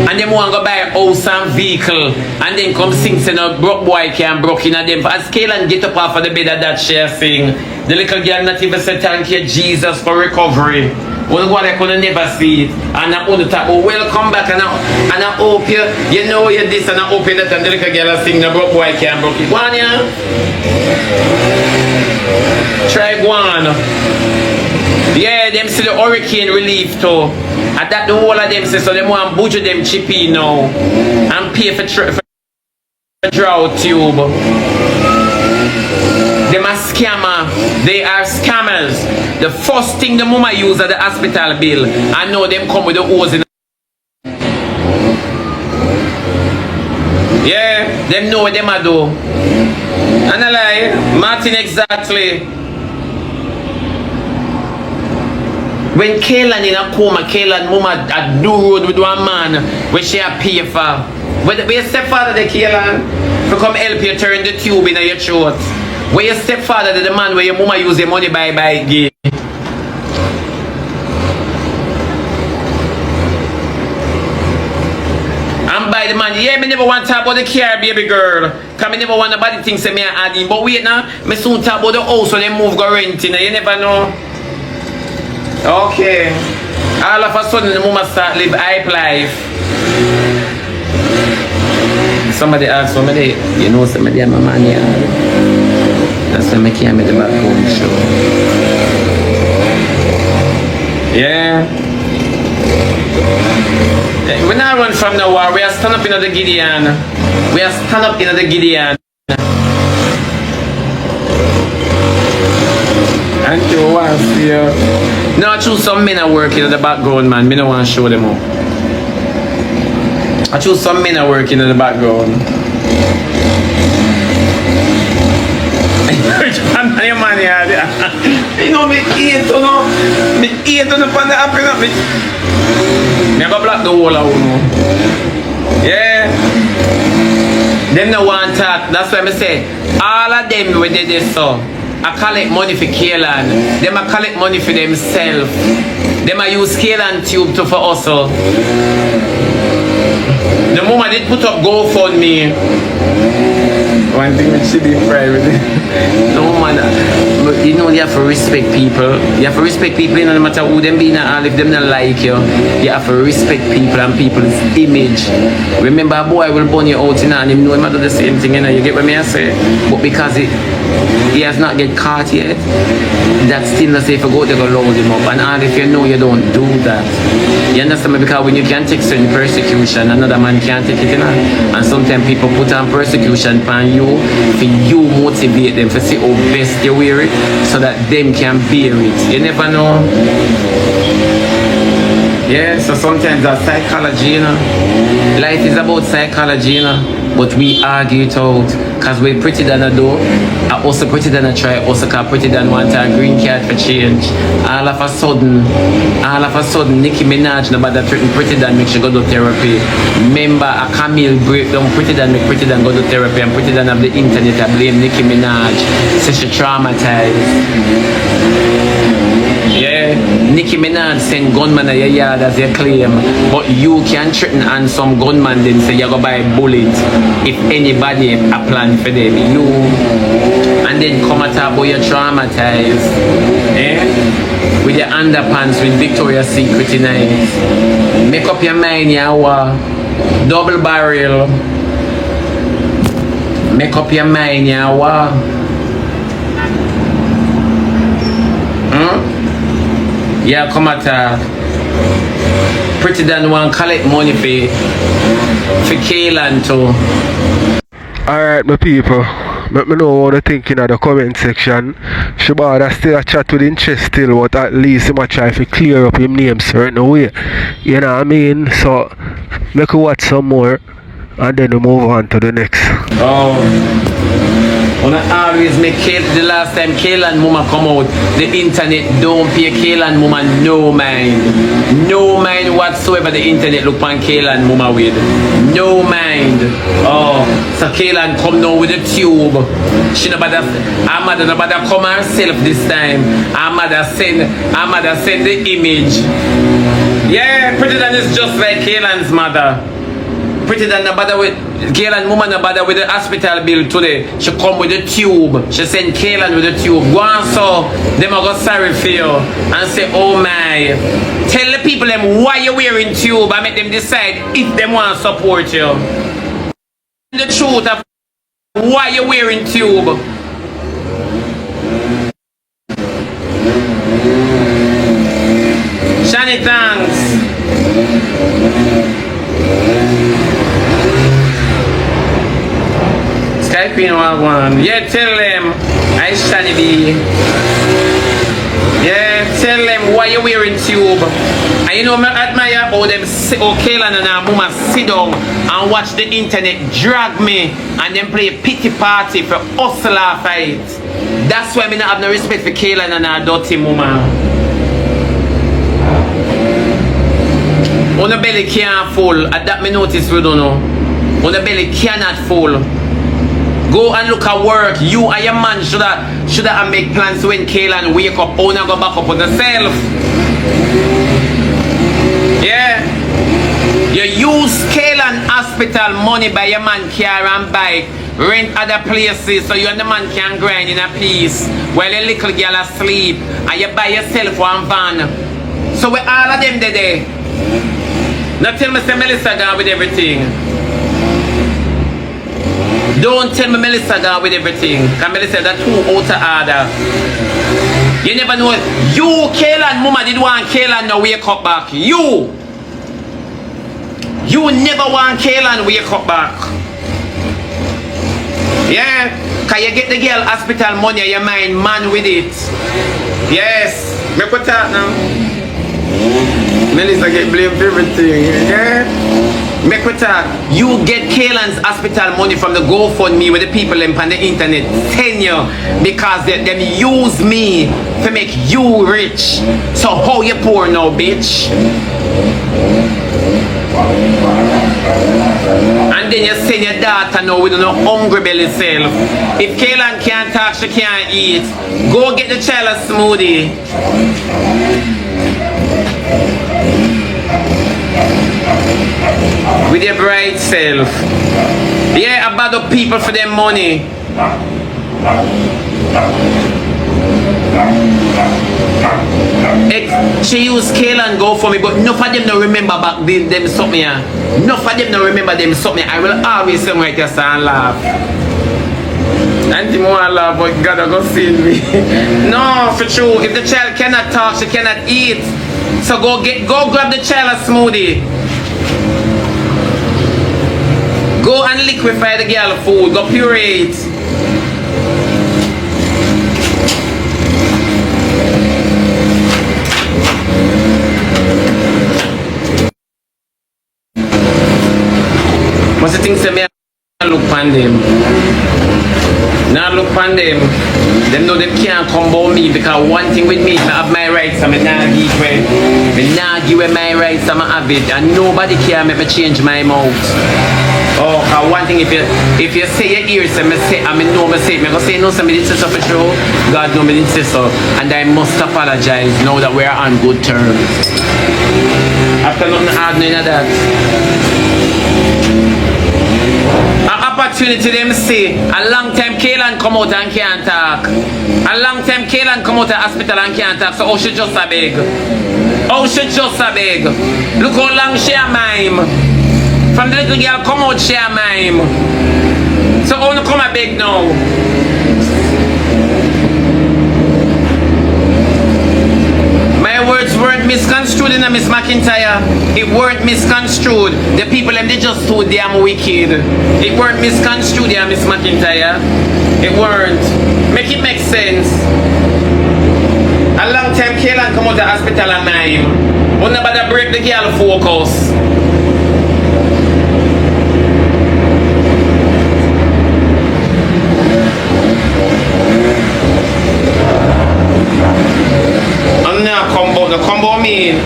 S14: and them want to go buy a house and vehicle, and then come sing, say no broke boy can broke in at them. As Kaylan get up off of the bed of that chair sing, the little girl not even say thank you Jesus for recovery. Well, what I could never see it, and I only talk, oh, welcome back, and I hope you know you this, and I hope you that, and the little girl sing, no broke boy can broke it. One, yeah? Try one. Yeah, them see the hurricane relief too. At that the whole of them say so them want budget them chippy now and pay for drought tube. Them a scammer. They are scammers. The first thing the mama use at the hospital bill. I know them come with the hose in. Yeah, them know what them a do. And I lie, Martin exactly. When Kaylan in a coma, Kaylan mama at do road with one man where she a pay for. Where your stepfather the Kaylan to come help you turn the tube in your throat. Where your stepfather the man where your mama use the money buy gay. And by the man, yeah, me never want to talk about the car, baby girl. Cause me never want nobody think say me a adding. But wait now, me soon talk about the house when they move go renting. You never know. Okay. All of a sudden the mama start live hype life. Somebody asked for me, you know somebody I'm a man here. That's why I came at the back home show. Yeah. When I run from the war, we are stand up in the Gideon. We are stand up in the Gideon. And you want to see you. No, I choose some men are working in the background, man. Me don't want to show them up. I choose some men are working in the background. You know me eat on up. Me eat on up on the app. Me have a block the whole of them. Yeah. Them no want talk. That's why I say all of them when they this so. I collect money for Kaylan. Them I collect money for themselves. Them I use Kaylan tube to for hustle. The moment they put up GoFundMe. One thing with she be private. No man, but you know you have to respect people. You have to respect people, you know, no matter who them be and if them not like you. You have to respect people and people's image. Remember a boy will burn you out, you know, and him know him do the same thing, you know, you get what me I say? But because he has not get caught yet, that's still not safe to go to go load him up. And all if you know you don't do that. You understand me? Because when you can take certain persecution, another man can't take it, you know. And sometimes people put on persecution upon you for you motivate them to see how best you wear it so that them can bear it. You never know. Yeah, so sometimes that's psychology, you know. Life is about psychology, you know. But we argue it out. Cause we're pretty than a do. I also pretty than a try. Also cause pretty than want a green card for change. All of a sudden, Nicki Minaj nobody threaten pretty than make she go to therapy. Remember a Camille break down pretty than make pretty than go to therapy and pretty than have the internet I blame Nicki Minaj. Say she traumatized. Yeah, Nicki Minaj send gunman at your yard as your claim, but you can threaten and some gunman then say you go buy a bullet if anybody a plan for them. You and then come at about you traumatized. Eh? With your underpants with Victoria's Secret tonight. Make up your mind, yawa. Double barrel. Make up your mind, yawa. Yeah, come at pretty than one collect money for Kaylan too.
S1: Alright my people, let me know what you think in the comment section. Shabada still a chat with him chest still, but at least he might try to clear up his name certain way. You know what I mean? So make you watch some more and then we move on to the next.
S14: When I always make the last time Kayla and Mama come out, the internet don't pay Kayla and Mama no mind. No mind whatsoever the internet look on Kayla and Mama with. No mind. So Kayla come now with the tube. She no bother, her mother no bother come herself this time. Her mother send the image. Yeah, Pretti Dan is just like Kayla's mother. Pretti Dan no bother with Kayla and Mama no bother with the hospital bill today. She come with the tube. She send Kayla with the tube. Go on so them a go sorry for you and say, oh my. Tell the people them why you wearing tube and make them decide if them want to support you. The truth of why you wearing tube. Shani, thanks. Skype in one. Yeah, tell them. I Shani B. Yeah, tell them why you wearing tube. And you know, I admire how them Kayla and her mama sit down and watch the internet drag me and then play a pity party for hustler fight. That's why I don't have no respect for Kayla and her dirty mama. On the belly can't full. At that me notice we don't know. On the belly cannot full. Go and look at work. You and your man should have make plans when Kayla wake up. Oh, now go back up on yourself. Yeah. You use Kayla hospital money by your man car and bike. Rent other places so you and the man can grind in a peace while a little girl asleep and you buy yourself one van. So we all of them there. Now tell me say Melissa gone with everything. Don't tell me Melissa gone with everything. Because Melissa that's too out of order. You never know. You, Kayla and Mama did want Kayla and wake up back. You never want Kayla and wake up back. Yeah. Because you get the girl hospital money and you mind man with it. Yes. Make we talk now. Melissa get blamed for everything. Yeah. Make we talk. You get Kayla's hospital money from the GoFundMe with the people on the internet 10 years because them use me to make you rich. So how you poor now, bitch? And then you send your daughter now with no hungry belly self. If Kayla can't talk, she can't eat. Go get the child a smoothie. With your bright self. Yeah, about the people for their money. She used Kayla and go for me, but enough of them don't remember back them something. Enough of them don't remember them something. I will always say right here and laugh. Auntie more laugh, but God go see me. No, for true. If the child cannot talk, she cannot eat. So go grab the child a smoothie. Go and liquefy the girl food. Go puree it. What's the thing say me look pan them? Now look pan them. Them know them can't come about me because one thing with me, I have my rights and I not give away. I not give away my rights and I have it and nobody can make me change my mouth. Oh, cause one thing if you say your ears and I know me say it, I go say no, somebody did say so for sure. God know me did say so. And I must apologize now that we're on good terms. After nothing hard none of that. An opportunity them say a long time Kayla come out and can't talk. A long time Kayla come out of hospital and can't talk. So she just a beg. She just a beg. Look how long she a mime. From the little girl come out she a mime. So how you come a beg now? My words weren't misconstrued in a Miss McIntyre. It weren't misconstrued. The people them they just too damn wicked. It weren't misconstrued, yeah, Miss McIntyre. It weren't. Make it make sense. A long time Kaylan come out of the hospital and mine. Wouldn't nobody break the girl focus. And now combo mean.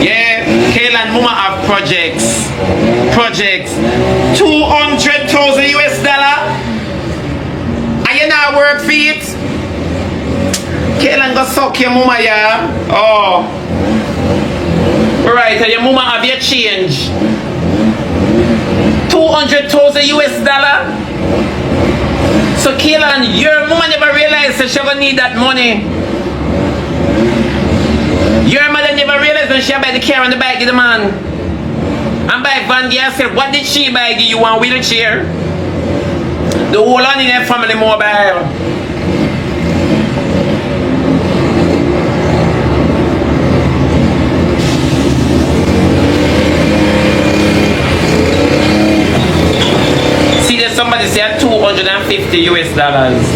S14: Yeah, Kaylan mama have projects. 200,000 US dollar. And you not work for it? Kaylan go suck your mama, yeah? Oh. Right, and your mama have your change. 200,000 US dollar. So Kaylan, your mama never realized that she gonna need that money. Your mother never realized when she buy the car and the bike to the man. And buy Van Gaal said, what did she buy? Give you one wheelchair? The whole on in their family mobile. See, there's somebody say 250 US dollars.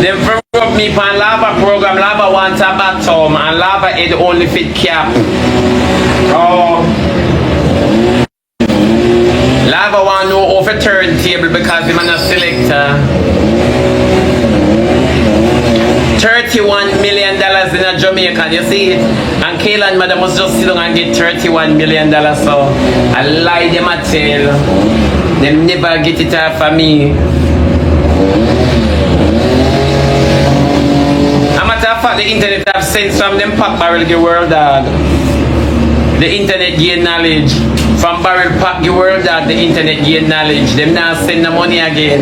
S14: Them rub me pan lava program. Lava wants a bottom and lava head only fit cap. Oh. Lava want no over turntable because him a selector. $31 million in a Jamaica, you see it? And Kaylan mother must just sit down and get $31 million. So I lie them a tell. Them never get it off of me. A matter of fact, the internet have sense from them pack barrel the world dog. The internet gain knowledge. From barrel pack the world dog, the internet gain knowledge. Them now send the money again.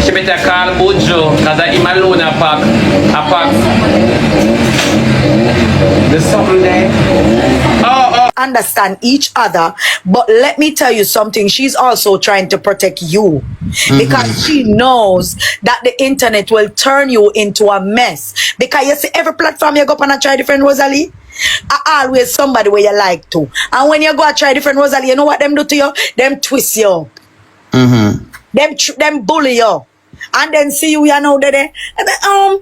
S14: She better call Bojo, because I'm alone a pack. There's something there. Oh.
S15: Understand each other, but let me tell you something, she's also trying to protect you because she knows that the internet will turn you into a mess. Because you see, every platform you go up and try different Rosealee, always somebody where you like to, and when you go and try different Rosealee, you know what them do to you? Them twist you up. Them bully you. And then see you know there and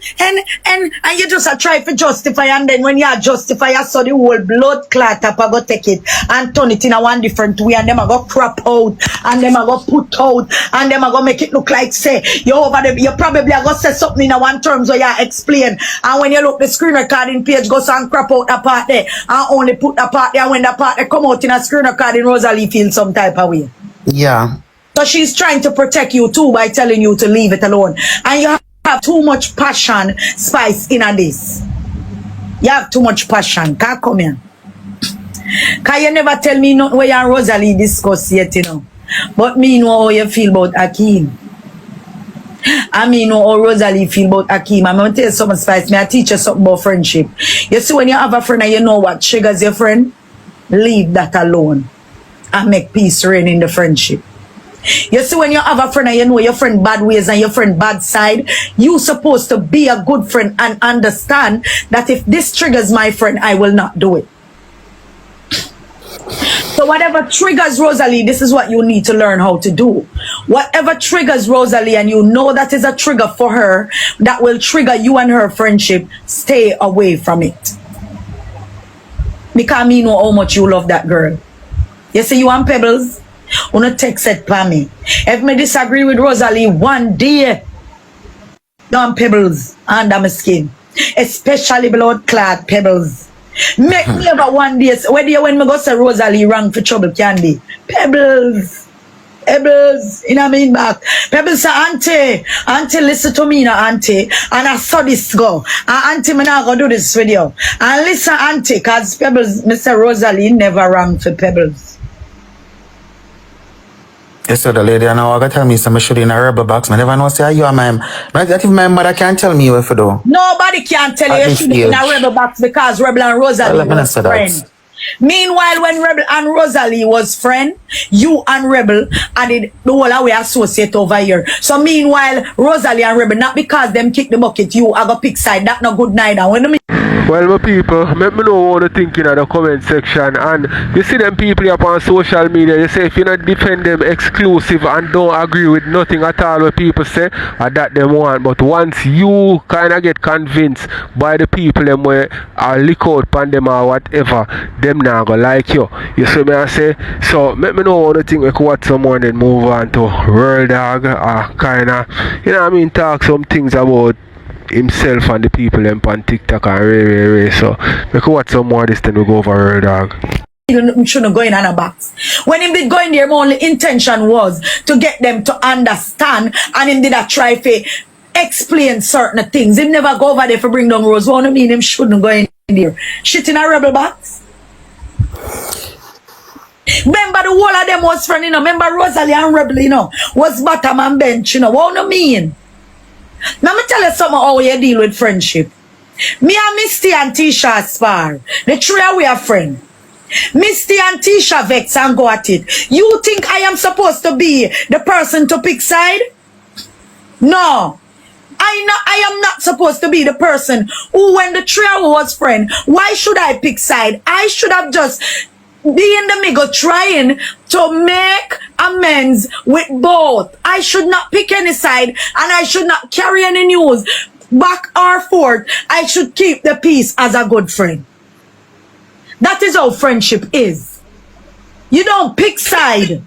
S15: you just try to justify, and then when you justify, you saw the whole blood clot up, I go take it and turn it in a one different way, and them I go crap out, and them I go put out, and them I go make it look like say you over there, you probably I go say something in a one terms where you explain, and when you look the screen recording page, go and crap out the part there and only put the part there, when the part there come out in a screen recording, Rosealee feels some type of way.
S16: Yeah.
S15: So she's trying to protect you too by telling you to leave it alone. And you have too much passion, spice in this. You have too much passion. Can't come here. Can you never tell me nothing where you and Rosealee discuss yet, you know. But me know how you feel about Akeem. I mean know how Rosealee feel about Akeem. I'm going to tell you something, spice. I teach you something about friendship. You see, when you have a friend and you know what triggers your friend, leave that alone. And make peace reign in the friendship. You see, when you have a friend and you know your friend bad ways and your friend bad side, you supposed to be a good friend and understand that if this triggers my friend, I will not do it. So whatever triggers Rosealee, this is what you need to learn how to do. Whatever triggers Rosealee and you know that is a trigger for her, that will trigger you and her friendship, stay away from it. Because me know how much you love that girl. You see, you want Pebbles? Wanna text it for me. If me disagree with Rosealee one day, don't Pebbles under my skin. Especially blood clot Pebbles. Make me ever one day, whether when me go say Rosealee wrong for trouble candy. Pebbles. Pebbles, in a mean back. Pebbles say, auntie, listen to me now, auntie. And I saw this go. And auntie, me now go do this video. And listen, auntie, cause Pebbles, Mr. Rosealee never wrong for Pebbles.
S16: Yes, sir, the lady I know I tell me some should in a rubber box. I never know say you are my that if my mother can't tell me what to do.
S15: Nobody can tell you you should be in a rubber box because Rebel and Rosealee are friends. Meanwhile, when Rebel and Rosealee was friend, you and Rebel and the whole away associate over here. So meanwhile, Rosealee and Rebel, not because them kick the bucket, you are go pick side. That not good neither. When
S1: well, my people, let me know what you think in the comment section. And you see them people up on social media, you say if you not defend them exclusive and don't agree with nothing at all what people say, that them want. But once you kind of get convinced by the people them where lick out pan them or whatever, them not gonna like you. You see me I say? So let me know what you think. We could watch someone then move on to World Dog or kind of, you know what I mean, talk some things about himself and the people them on TikTok and Ray. So we could watch some more of this, then we go over World Dog.
S15: Shouldn't go in on a box. When him did go in there, my only intention was to get them to understand, and him did a try to explain certain things. Him never go over there for bring down Rose. What I mean, him shouldn't go in there. Shit in a rebel box. Remember the whole of them was friend, you know. Remember Rosealee and Rebel, you know, was bottom and bench, you know. What I mean? Now me tell you something how you deal with friendship. Me and Misty and Tisha spar. The three we are friends. Misty and Tisha vex and go at it. You think I am supposed to be the person to pick side? No. I am not supposed to be the person who, when the trio was friend, why should I pick side? I should have just be in the middle trying to make amends with both. I should not pick any side and I should not carry any news back or forth. I should keep the peace as a good friend. That is how friendship is. You don't pick side.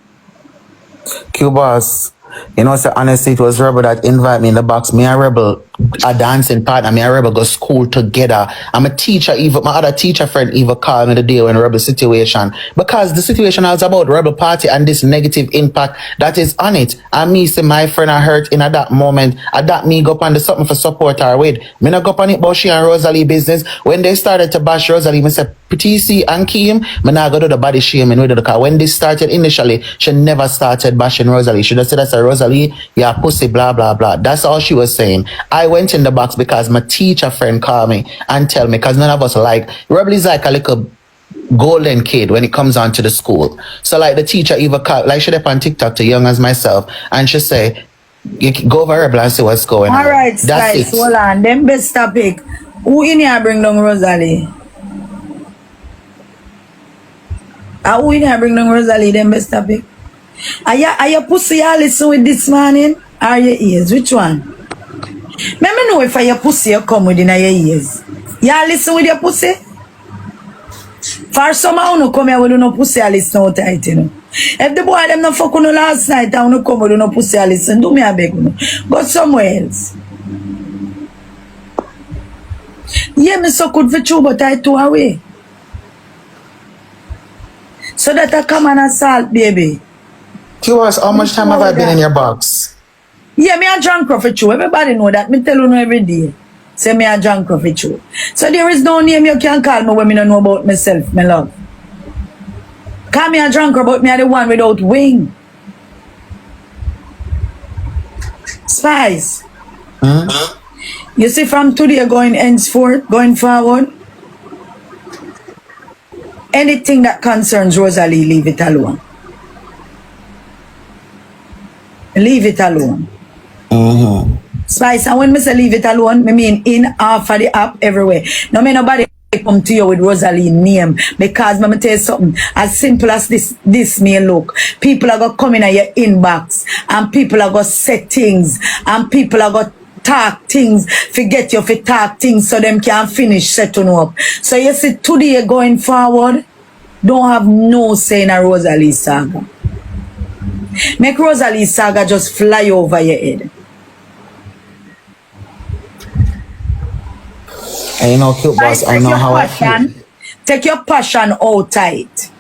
S16: Q-Boss, you know, so honestly, it was Rebel that invited me in the box. Me and Rebel, a dancing partner, me and Rebel go school together. I'm a teacher, even my other teacher friend even called me the day when Rebel situation. Because the situation was about Rebel party and this negative impact that is on it. And me say my friend I hurt in at that moment. At that me go up on the something for support her with. Me not go up on it about she and Rosealee business. When they started to bash Rosealee, me say TC and Kim, me not go to the body shaming with her. Because when this started initially, she never started bashing Rosealee. She just said that's a Rosealee, yeah, pussy, blah, blah, blah. That's all she was saying. I went in the box because my teacher friend called me and tell me, because none of us like, Rebel is like a little golden kid when it comes on to the school. So like the teacher even called, like she up on TikTok to young as myself, and she say, you can go over Rebel and see what's going on.
S15: All right,
S16: that's
S15: guys,
S16: it.
S15: hold on. Them best topic. Who in here bring down Rosealee? Who in here bring down Rosealee? Them best topic. Are you pussy all listen with this morning? Or your ears? Which one? Let me know if your pussy you come within your ears. Y'all listen with your pussy? For some of you come here with no pussy I listen out tight, you know. If the boy them not fuck you last night and you come with no pussy I listen, do me a beg you. Go somewhere else. Yeah, me so good for you, but I too away. So that I come and assault, baby.
S16: Q-Boss, how much time have I been in your box?
S15: Yeah, me a drunk for you. Everybody know that. Me tell you every day. Say me a drunk for you. So there is no name you can call me when me don't know about myself, my love. Call me a drunk, but me a the one without wing. Spice.
S16: Huh?
S15: You see from today going henceforth, going forward, anything that concerns Rosealee, leave it alone. Leave it alone. Spice, and when me say leave it alone, me mean in, off of the app, everywhere. No me nobody come to you with Rosealee name, because me tell you something, as simple as this may look, people are gonna come in your inbox, and people are gonna say things, and people are gonna talk things, forget you for talk things so them can finish setting up. So you see today going forward, don't have no say in a Rosealee saga. Make Rosealee saga just fly over your head.
S16: And you know, Q-Boss, I know how I feel.
S15: Take your passion out tight.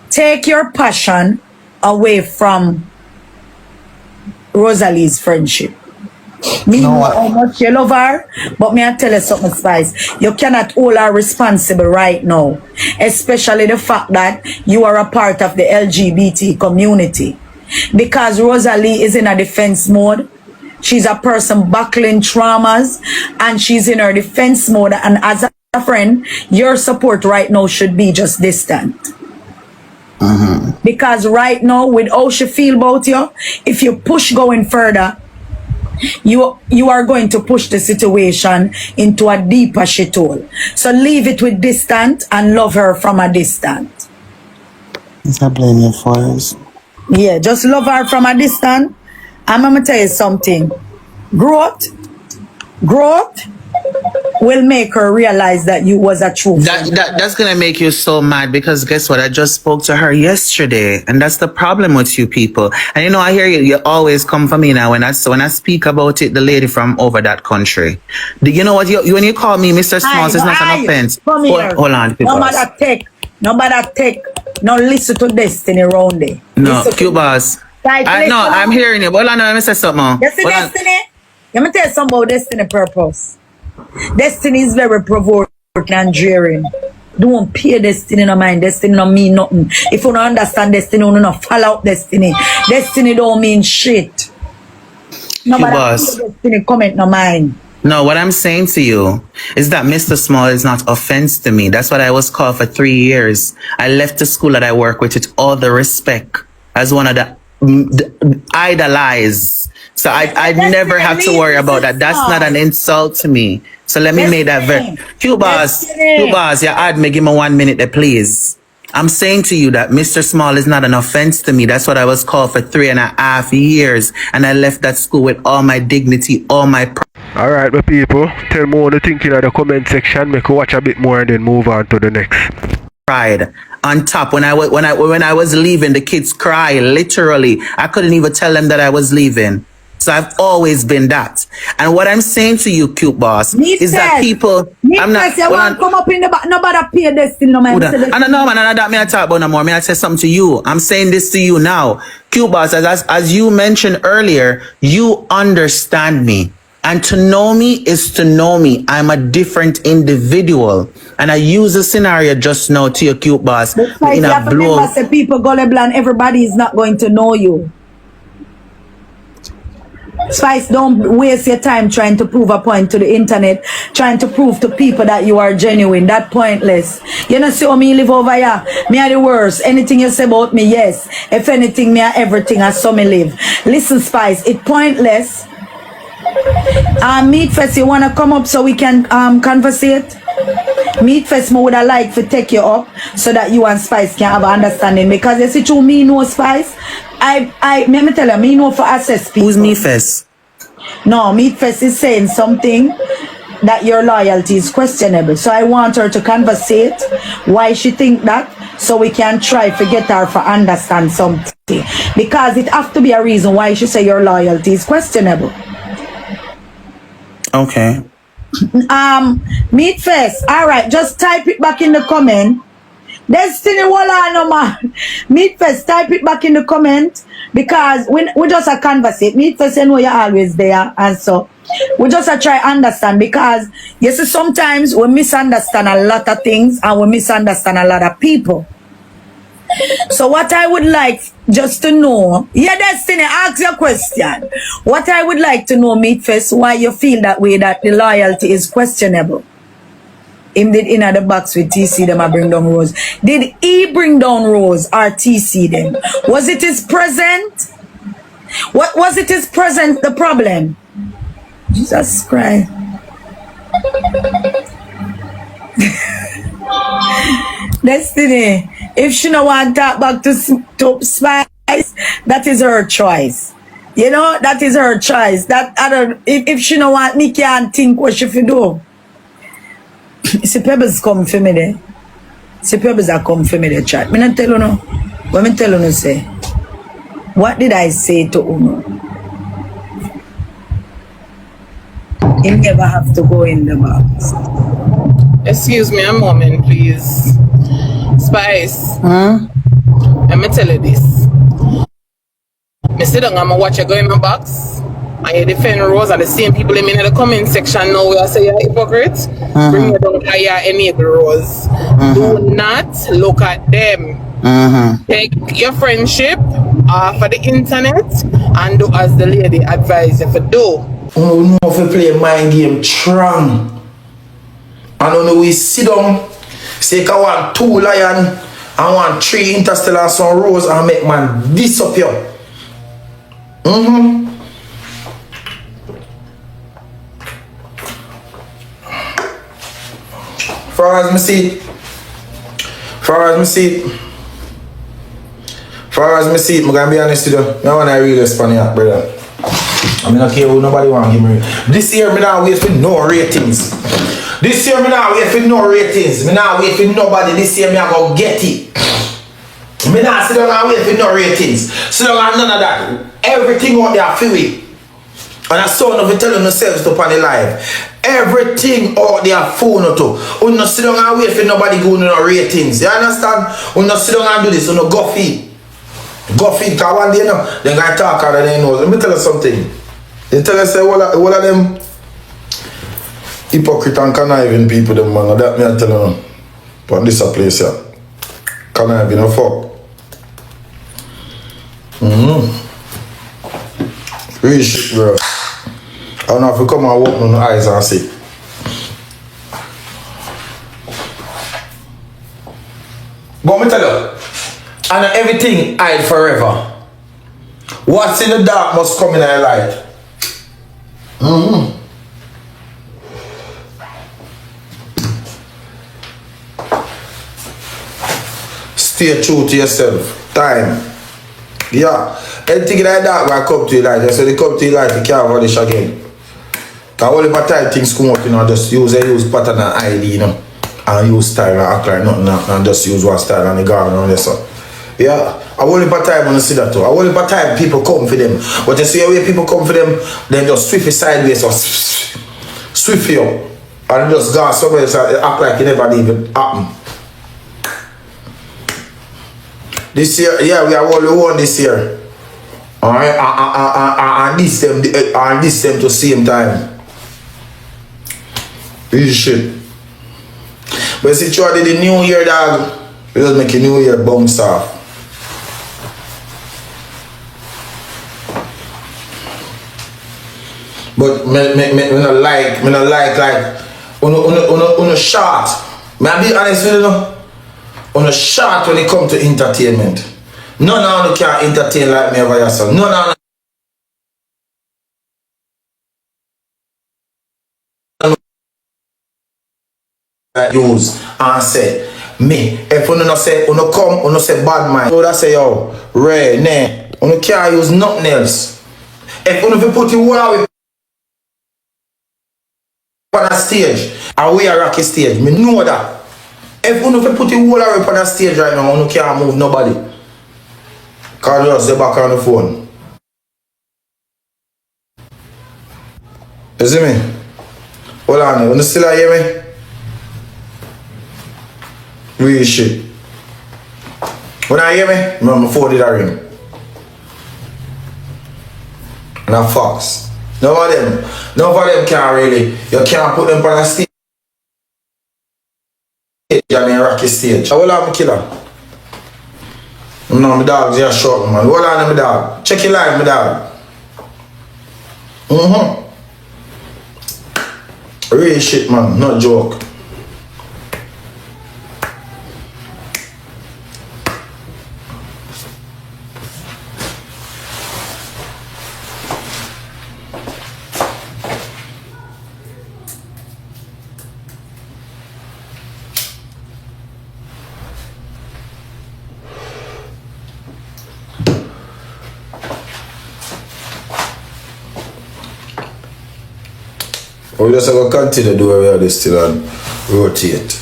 S15: Take your passion away from Rosalee's friendship. Me know how much you love her, but me I tell you something, Spice. You cannot hold her responsible right now. Especially the fact that you are a part of the LGBT community. Because Rosealee is in a defense mode. She's a person battling traumas, and she's in her defense mode, and as a friend, your support right now should be just distant. Because right now, with how she feel about you, if you push going further, you are going to push the situation into a deeper shithole. So leave it with distant and love her from a distance.
S16: I blame you for it.
S15: Yeah, just love her from a distance. I'm gonna tell you something. Growth will make her realize that you was a true friend.
S16: That's gonna make you so mad because guess what? I just spoke to her yesterday, and that's the problem with you people. And you know, I hear you always come for me now when I speak about it. The lady from over that country. You know what? When you call me Mr. Smalls, it's not an offense.
S15: Come here.
S16: Hold on, people.
S15: No matter take. No listen to Destiny round there.
S16: No, cute boss. I'm hearing you. Hold on, let me say something.
S15: You see Destiny? Let me tell you something about Destiny purpose. Destiny is very provoking and jeering. Don't pay Destiny no mind. Destiny no mean nothing. If you don't understand Destiny, you don't follow out Destiny. Destiny don't mean shit. Nobody Destiny comment no mind.
S16: No, what I'm saying to you is that Mr. Small is not offense to me. That's what I was called for 3 years. I left the school that I work with all the respect as one of the idolized. So I never have to worry about that. That's not an insult to me. So let me make that very... Q boss, you add me, give me 1 minute there, please. I'm saying to you that Mr. Small is not an offense to me. That's what I was called for 3.5 years. And I left that school with all my dignity, all my...
S1: Alright, my people. Tell me what you think in the comment section. Make you watch a bit more and then move on to the next.
S16: Pride on top. When I was leaving, the kids cry, literally. I couldn't even tell them that I was leaving. So I've always been that. And what I'm saying to you, cute boss, is that people... I'm not...
S15: come up in the back, nobody pay Destiny no man.
S16: I don't know, man. I don't talk about no more. I say something to you. I'm saying this to you now. Cute boss, as you mentioned earlier, you understand me. And to know me is to know me. I'm a different individual. And I use a scenario just now to your cute boss.
S15: In a blow. People gullible and everybody is not going to know you. Spice, don't waste your time trying to prove a point to the internet, trying to prove to people that you are genuine. That pointless. You know, see how me live over here? Me are the worst. Anything you say about me, yes. If anything, me are everything. I saw me live. Listen, Spice, it pointless. Meat Fest, you wanna come up so we can conversate? Meat Fest, me would have liked to take you up so that you and Spice can have an understanding. Because you see, to me know Spice, let me tell you, me know for access people.
S16: Who's Meat Fest?
S15: No, Meat Fest is saying something that your loyalty is questionable. So I want her to conversate why she think that, so we can try to get her to understand something. Because it have to be a reason why she say your loyalty is questionable.
S16: Okay.
S15: Meat Fest. Alright, just type it back in the comment. Destiny wala no man. Meat Fest, type it back in the comment. Because we just a conversate. Meat Fest, you know you're always there. And so we just a try understand. Because you see, sometimes we misunderstand a lot of things and we misunderstand a lot of people. So what I would like just to know, Destiny, ask your question. What I would like to know, Meat Fest, why you feel that way, that the loyalty is questionable. Him did in the box with TC them I bring down Rose. Did he bring down Rose or TC them? Was it his present? What was it his present the problem? Jesus Christ. Destiny, if she no want to talk back to Spice, that is her choice. You know, that is her choice. That I don't. If she no want, me can't think what she fi do. See, Pebbles come for me there. See, Pebbles are come for me there, chat. Me not tell you no. What me tell you no say? What did I say to Uno? He never have to go in the box.
S17: Excuse me a moment, please. Spice. Let me tell you this. Me sit down, I'm watch you go in my box. And you defend Rose and the same people in the comment section now we say you're a hypocrite. Bring you down higher enable Rose. Do not look at them. Take your friendship off of the internet and do as the lady advised you to do.
S6: Oh no, if you play mind game strong.
S18: And when we sit down, say I want 2 lion, I want 3 interstellar and some rose and make man disappear. Far as me see it, I'm gonna be honest with you. I want to really respond here, brother. I mean, okay, nobody want to give me. This year, me not wait for no ratings. Me not wait for nobody. This year, me I go get it. Me not sit down and wait for no ratings. Sit down and none of that. Everything out there feel it. And I saw enough telling themselves to on the live. Everything out there phone to. We not sit down and wait for nobody going no ratings. You understand? We not sit down and do this. We not go feed. Cause one day now, they gonna talk out of their nose. Let me tell you something. They tell us all of them hypocrite and conniving people, them man. That me I tell you. But this a place here. Conniving a fuck. Real shit, bro. I don't know if you come and open on the eyes and see. But me tell you, and everything hide forever. What's in the dark must come in the light. Stay true to yourself. Time. Yeah. Anything like that will come to your light. So they come to your light, you can't vanish again. Because all the time things come up, you know, just use pattern and ID, you know. And use style and act like nothing and just use one style and the garden and this one. Yeah, I won't have time when I see that too. I won't have time people come for them. But you see the way people come for them, then just swift sideways or swift you. And just go somewhere else and act like it never even happened. This year, yeah, we are all the one this year. Alright, and this them to same time. Real shit. But see, try the new year, dog. We just make a new year bounce off. But me not like on a short. May I be honest with you? On a short when it comes to entertainment. None of you can entertain like me ever yourself. None of you use and say me. If you not say you say bad mind. So that say yo, Ray, nah. You can't use nothing else. If you put you away on a stage, and we are rocky stage, me know that. If you put you all away on a stage right now, you can't move nobody. Cause you just back on the phone. You see me? Hold on, you still hear me? Real shit. When I hear me, my phone did a ring. And a fox. None of them can really, you can't put them on a stage and a rocky stage. Hold on, my killer. No, my dog, you're short, man. Hold on, my dog. Check your line, my dog. Real shit, man. Not joke. We just have to continue to do what we are still and rotate.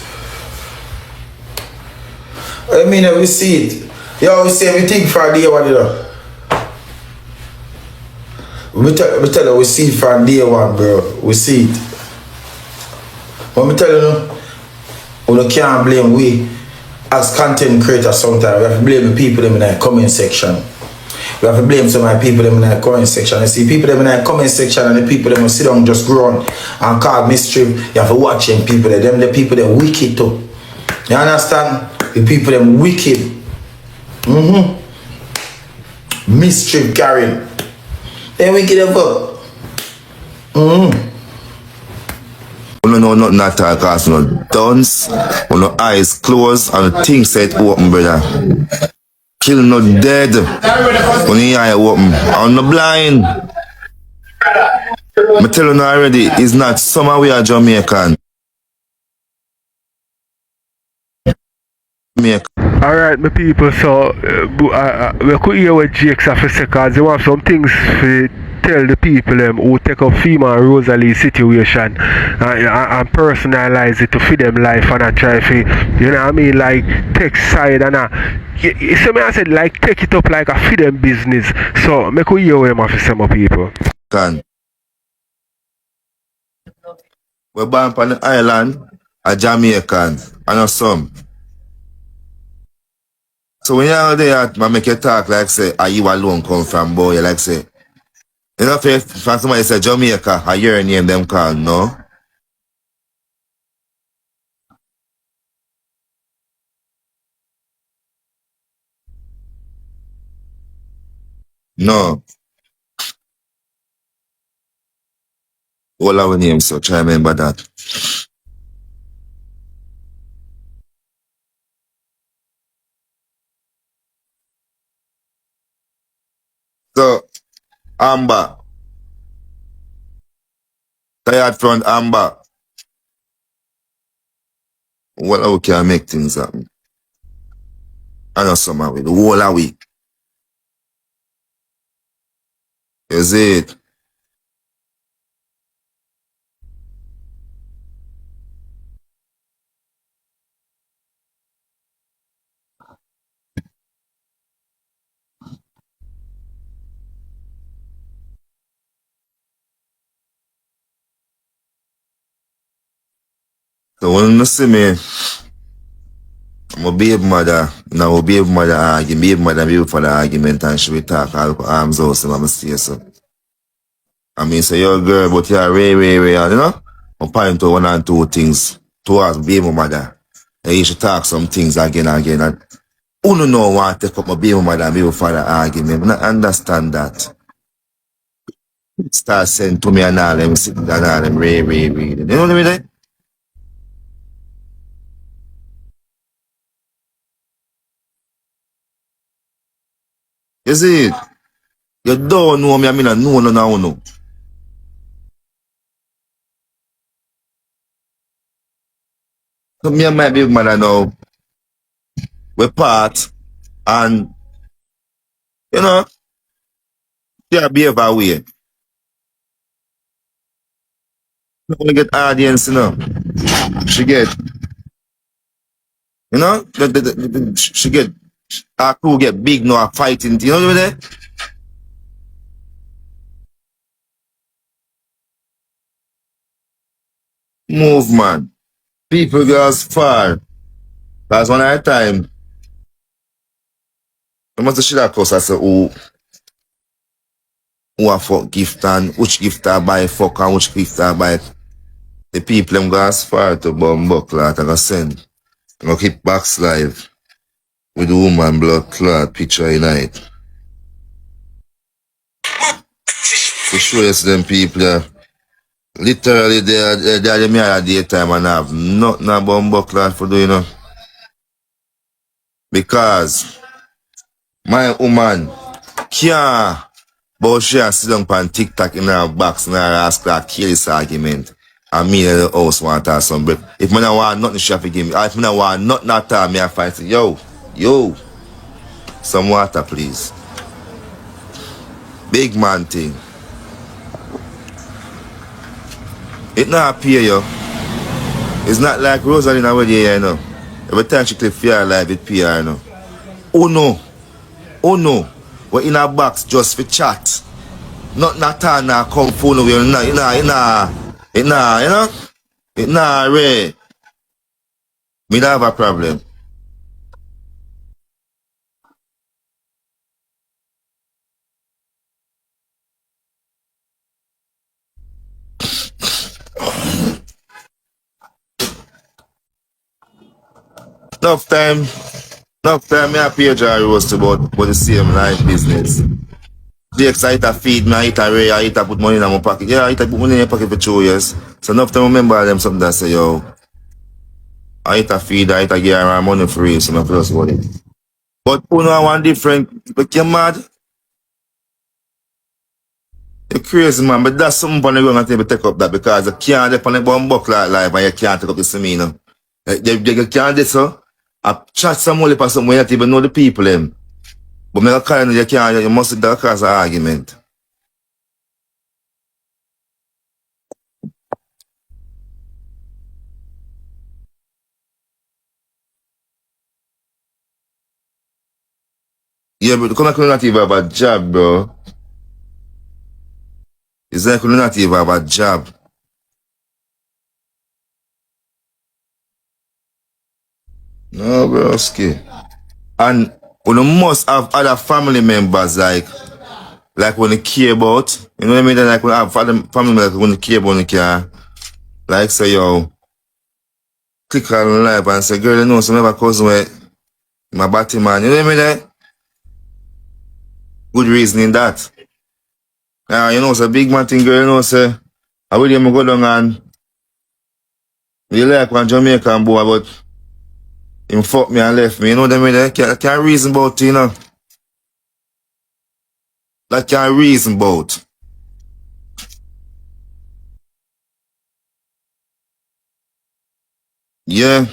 S18: I mean, we see it. Yeah, we see everything from day one, you know. We tell you, we see it from day one, bro. We see it. When we tell you, we can't blame we as content creators sometimes. We have to blame the people in the comment section. We have to blame some of the people in the comment section. You see, people in the comment section and the people that sit down just grown and call mischief. You have to watch them people there. Them the people that wicked too. You understand? The people them wicked. Mischief carrying. They wicked as fuck.
S19: don't know nothing at all because you no dunce, you no eyes closed, and the thing set open, brother. Kill no dead when the eye open. I'm no blind. I tell you already, it's not somewhere we are Jamaican.
S1: Alright, my people, so we could hear what Jake's have to say because they want some things to tell the people who take up female Rosealee situation and personalize it to fit them life and I try to, you know what I mean, like take side and you see me I said like take it up like a fit them business. So I could hear what him have to say, my people.
S19: We're born on the island, a Jamaican, and a some. So when you're there, I make you talk like say, are you alone come from boy? Like say, you know if somebody say Jamaica, I hear your name them call, no? No. All our names, so try remember that. So, Amber. Tired front Amber. What how can I make things happen? I know somehow with the whole a week. You see it? So when you see me, I'm a baby mother, now a baby mother argument, baby mother and baby father argument and she will talk all arms out so I'm stay so. I mean say you're a girl but you're way, you know? I'm point to one and two things towards baby mother. And you should talk some things again and who don't know want to take up my baby mother and baby father argument. I don't understand that. Start saying to me and all them sitting down and all them reading. You know what I mean? You see it? You don't know me, I mean I know no. So me and my baby mother now, we part and you know, she behave her way. Not gonna get audience, you know. She get, you know, she get, her crew get big now, fighting, you know what I mean? Move, man. People goes far. That's one at a time. I must have shit that cause I say, who a fuck gift and which gift I buy fuck and which gift I buy. The people them go as far to bomb buckler and go send. I go keep box live with the woman blood clot picture in it. For sure it's them people that literally they're the me at daytime and have nothing about buckler for doing, you know. Because my woman can't but she has sit down on TikTok in her box and her ask her kill this argument. And me in the house want to have some break. If I don't want nothing, she have to give me. If I don't want nothing at all, me I fight say, yo, some water please. Big man thing. It not appear yo. It's not like Rosealee in a way you know. Every time she clip fear live it PR you know. Oh no. We're in a box just for chat. Not all now come phone away. You know? It not rare. Me don't have a problem. Enough time me a page I roast about the same life business. The excited feed me, I eat a ray, I eat a put money in my pocket. Yeah, I eat a put money in your pocket for 2 years. So enough to remember them something that say, yo, I eat a feed, I eat a gear and money for you, so I plus what it. But who know one different, but you're mad. You're crazy, man, but that's something on the ground and take up that because you can't dip on the bum buck like life and you can't take up this to me, you know. You can't do so. I chat some money for something you don't even know the people, them. But me kind of you can't, you must do cause an argument. Yeah, but the couldn't not even have a job, bro. It's like couldn't not even have a job. No, bro, ski. And you must have other family members like when you care about. You know what I mean? Like when you have family members when you care about the car. Like say yo, click on live and say, girl, you know, some of my cousin with my batty man. You know what I mean? Good reasoning that. You know, it's a big man thing, girl, you know, say, I will go down and we like one Jamaican boy, but him fuck me and left me. You know what I mean? Can't reason about it, you know. That can't reason about. Yeah.